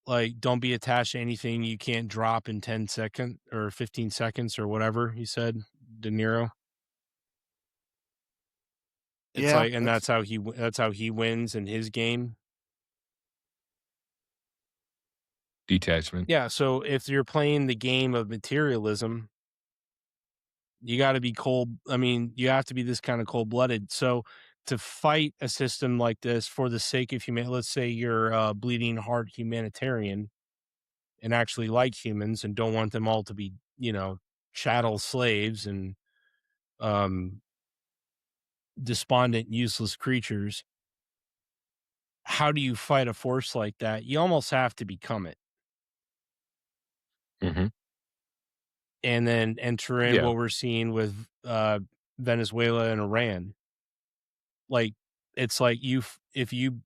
Like, don't be attached to anything you can't drop in 10 seconds or 15 seconds or whatever he said, De Niro. It's Yeah, like, and that's how he wins in his game. Detachment. Yeah. So if you're playing the game of materialism, you got to be cold. I mean, you have to be this kind of cold blooded. So to fight a system like this for the sake of humanity, let's say you're a bleeding heart humanitarian and actually like humans and don't want them all to be, chattel slaves and despondent, useless creatures. How do you fight a force like that? You almost have to become it. Mm-hmm. And then enter in Yeah. what we're seeing with Venezuela and Iran. Like, it's like if you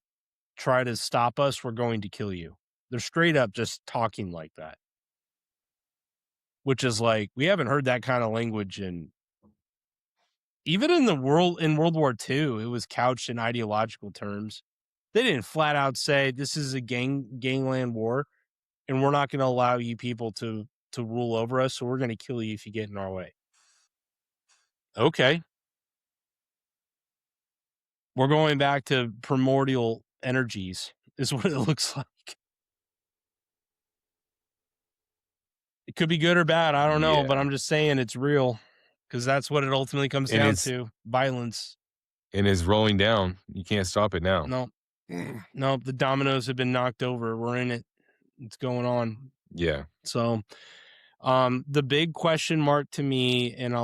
try to stop us, we're going to kill you. They're straight up just talking like that. Which is like, we haven't heard that kind of language even in World War II, it was couched in ideological terms. They didn't flat out say this is a gangland war and we're not going to allow you people to rule over us, so we're going to kill you if you get in our way. Okay. We're going back to primordial energies is what it looks like. It could be good or bad, I don't know, but I'm just saying it's real because that's what it ultimately comes down to, violence. And it's rolling down. You can't stop it now. No. No, the dominoes have been knocked over. We're in it. It's going on. Yeah. So the big question mark to me, and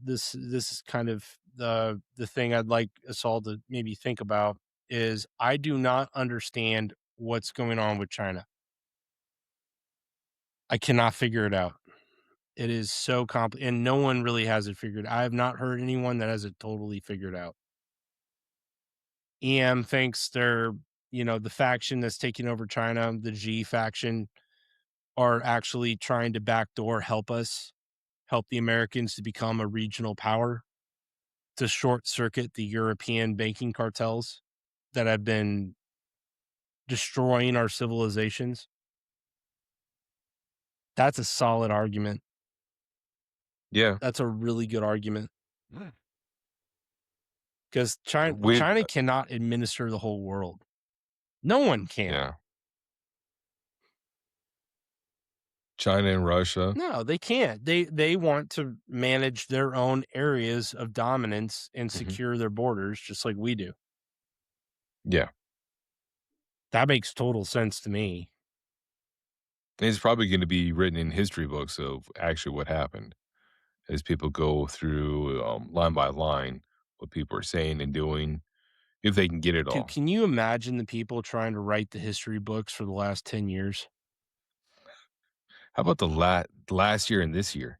this is kind of the thing I'd like us all to maybe think about, is I do not understand what's going on with China. I cannot figure it out. It is so complicated, and no one really has it figured. I have not heard anyone that has it totally figured out. EM thinks they're, the faction that's taking over China, the G faction, are actually trying to backdoor help the Americans to become a regional power, to short circuit the European banking cartels that have been destroying our civilizations. That's a solid argument. Yeah. That's a really good argument. Because China cannot administer the whole world. No one can. Yeah. China and Russia. No, they can't. They want to manage their own areas of dominance and secure their borders just like we do. Yeah. That makes total sense to me. And it's probably going to be written in history books of actually what happened as people go through line by line what people are saying and doing, if they can get it all. Can you imagine the people trying to write the history books for the last 10 years? How about the last year and this year?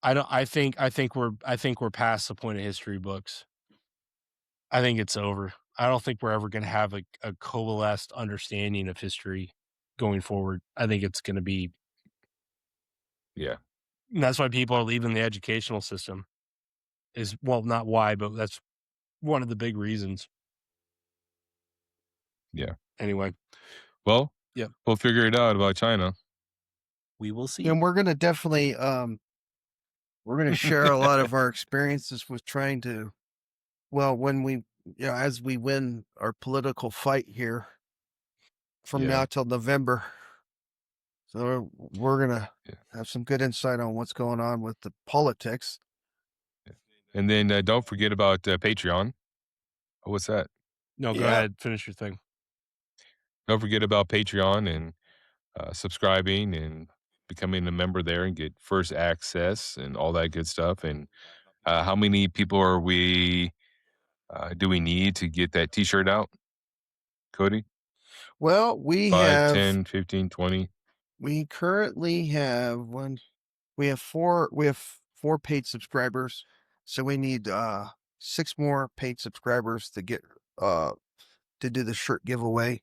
I think we're past the point of history books. I think it's over. I don't think we're ever going to have a coalesced understanding of history going forward. I think it's going to be. Yeah. And that's why people are leaving the educational system. Is well, not why, but that's one of the big reasons. Yeah. Anyway. Well, yeah, we'll figure it out about China. We will see. And we're going to definitely, we're going to share a lot of our experiences with trying to, well, when we, as we win our political fight here from now till November. So we're going to have some good insight on what's going on with the politics. And then don't forget about Patreon. Oh, what's that? No, go ahead. Finish your thing. Don't forget about Patreon and subscribing and becoming a member there and get first access and all that good stuff. And how many people are we, do we need to get that t-shirt out, Cody? Well, we 5, have 10, 15, 20. We currently have four paid subscribers. So we need 6 more paid subscribers to get to do the shirt giveaway.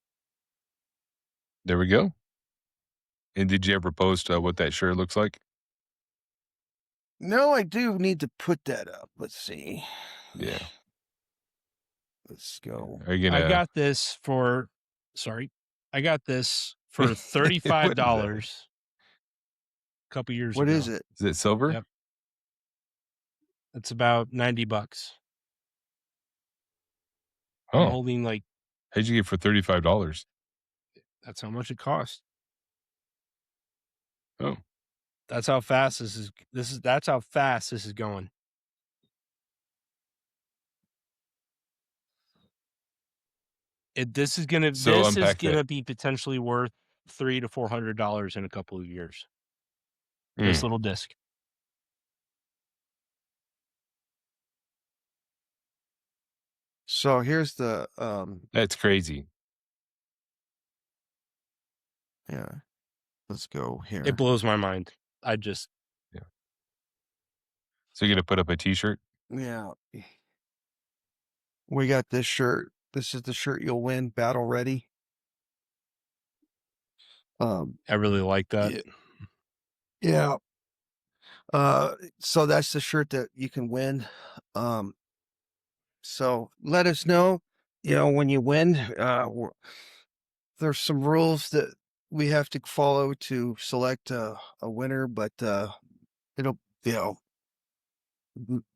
There we go. And did you ever post what that shirt looks like? No, I do need to put that up. Let's see. Yeah. Let's go. Are you gonna... I got this for $35 a couple years ago. What is it? Is it silver? Yep. It's about $90. Oh. I'm holding like... How'd you get for $35? That's how much it cost. Oh. That's how fast that's how fast this is going. This is gonna be potentially worth $300 to $400 in a couple of years. This little disc. So here's the That's crazy. Yeah. Let's go here. It blows my mind. So you're gonna put up a t-shirt? Yeah. We got this shirt. This is the shirt you'll win, battle ready. I really like that. Yeah. So that's the shirt that you can win. So let us know, when you win. There's some rules that we have to follow to select a winner, but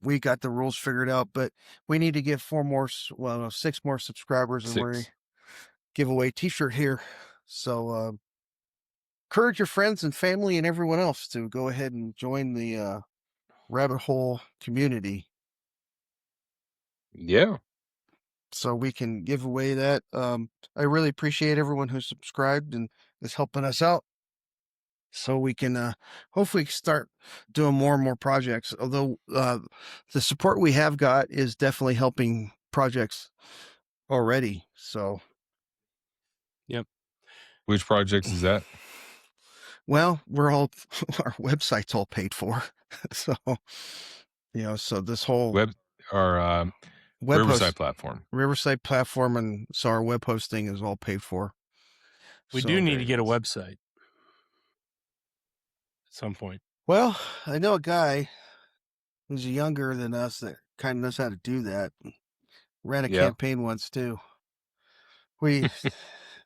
we got the rules figured out, but we need to get 6 more subscribers, and we give away a t-shirt here. So encourage your friends and family and everyone else to go ahead and join the rabbit hole community. Yeah. So we can give away that. I really appreciate everyone who subscribed and is helping us out. So we can hopefully start doing more and more projects. Although the support we have got is definitely helping projects already. So, yep. Which projects is that? Well, our website's all paid for. So, so this whole Riverside platform, and so our web hosting is all paid for. We do need to get a website at some point. Well, I know a guy who's younger than us that kind of knows how to do that. Ran a campaign once too.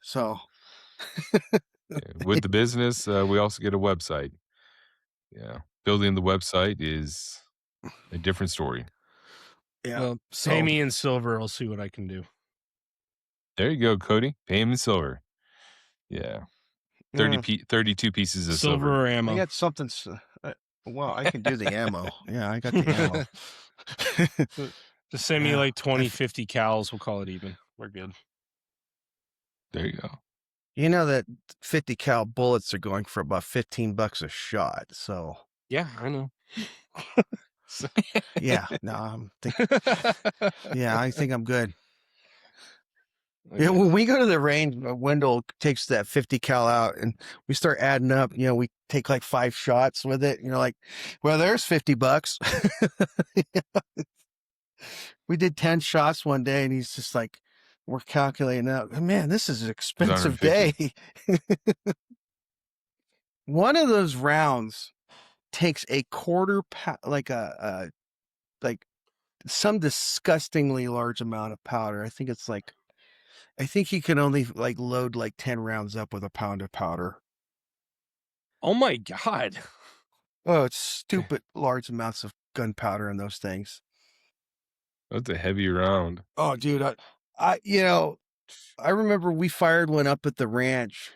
So with the business, we also get a website. Yeah, building the website is a different story. Yeah, well, pay me in silver. I'll see what I can do. There you go, Cody. Pay him in silver. Yeah, 32 pieces of silver or ammo. I got something. Well, I can do the ammo. Yeah, I got the ammo. Just send me like 20, 50 cals. We'll call it even. We're good. There you go. You know that 50 cal bullets are going for about $15 a shot. So yeah, I know. I think I'm good. Okay. Yeah, when we go to the range, Wendell takes that 50 cal out and we start adding up. We take like 5 shots with it. There's $50. We did 10 shots one day, and he's just like, we're calculating out, man, this is an expensive day. One of those rounds takes a quarter like like some disgustingly large amount of powder. I think it's like, I think he can only like load like 10 rounds up with a pound of powder. Oh my God. Oh, it's stupid large amounts of gunpowder in those things. That's a heavy round. Oh, dude, I remember we fired one up at the ranch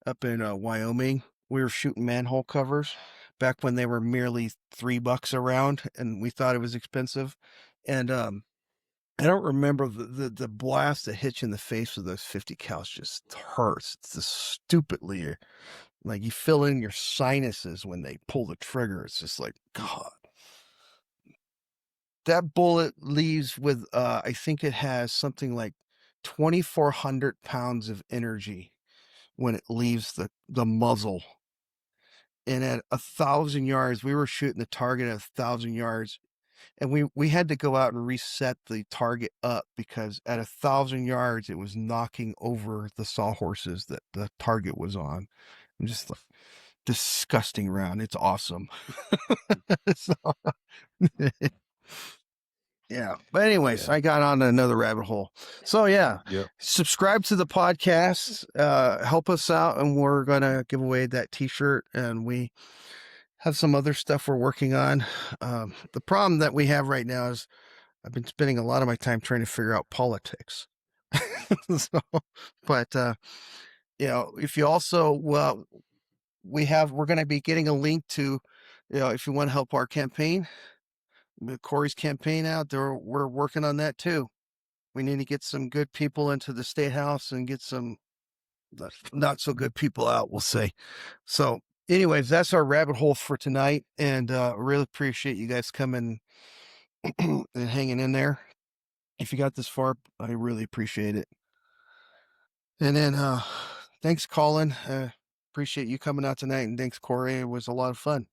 up in Wyoming. We were shooting manhole covers back when they were merely $3 a round, and we thought it was expensive. And I don't remember the blast that hits you in the face with those 50 cals just hurts. It's just stupidly like you fill in your sinuses when they pull the trigger. It's just like, God. That bullet leaves with I think it has something like 2,400 pounds of energy when it leaves the muzzle. And at 1,000 yards, we were shooting the target at 1,000 yards, and we had to go out and reset the target up because at 1,000 yards, it was knocking over the sawhorses that the target was on. I'm just like, disgusting round. It's awesome. So, yeah. But anyways, I got on another rabbit hole. So yeah, subscribe to the podcast, help us out, and we're going to give away that t-shirt, and we have some other stuff we're working on. The problem that we have right now is I've been spending a lot of my time trying to figure out politics. So, but you know, if you also, well, we're going to be getting a link to, you know, if you want to help our campaign, Corey's campaign out there, we're working on that too. We need to get some good people into the state house and get some not so good people out, we'll say. So anyways, that's our rabbit hole for tonight. And really appreciate you guys coming and hanging in there. If you got this far, I really appreciate it. And then thanks, Colin. Appreciate you coming out tonight. And thanks, Corey. It was a lot of fun.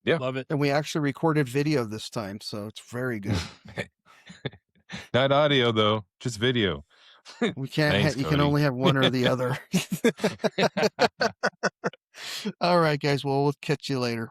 Yeah. Love it. And we actually recorded video this time, so it's very good. Not audio though, just video. We can't. Thanks, you Cody. can only have one or the other. All right, guys. Well, we'll catch you later.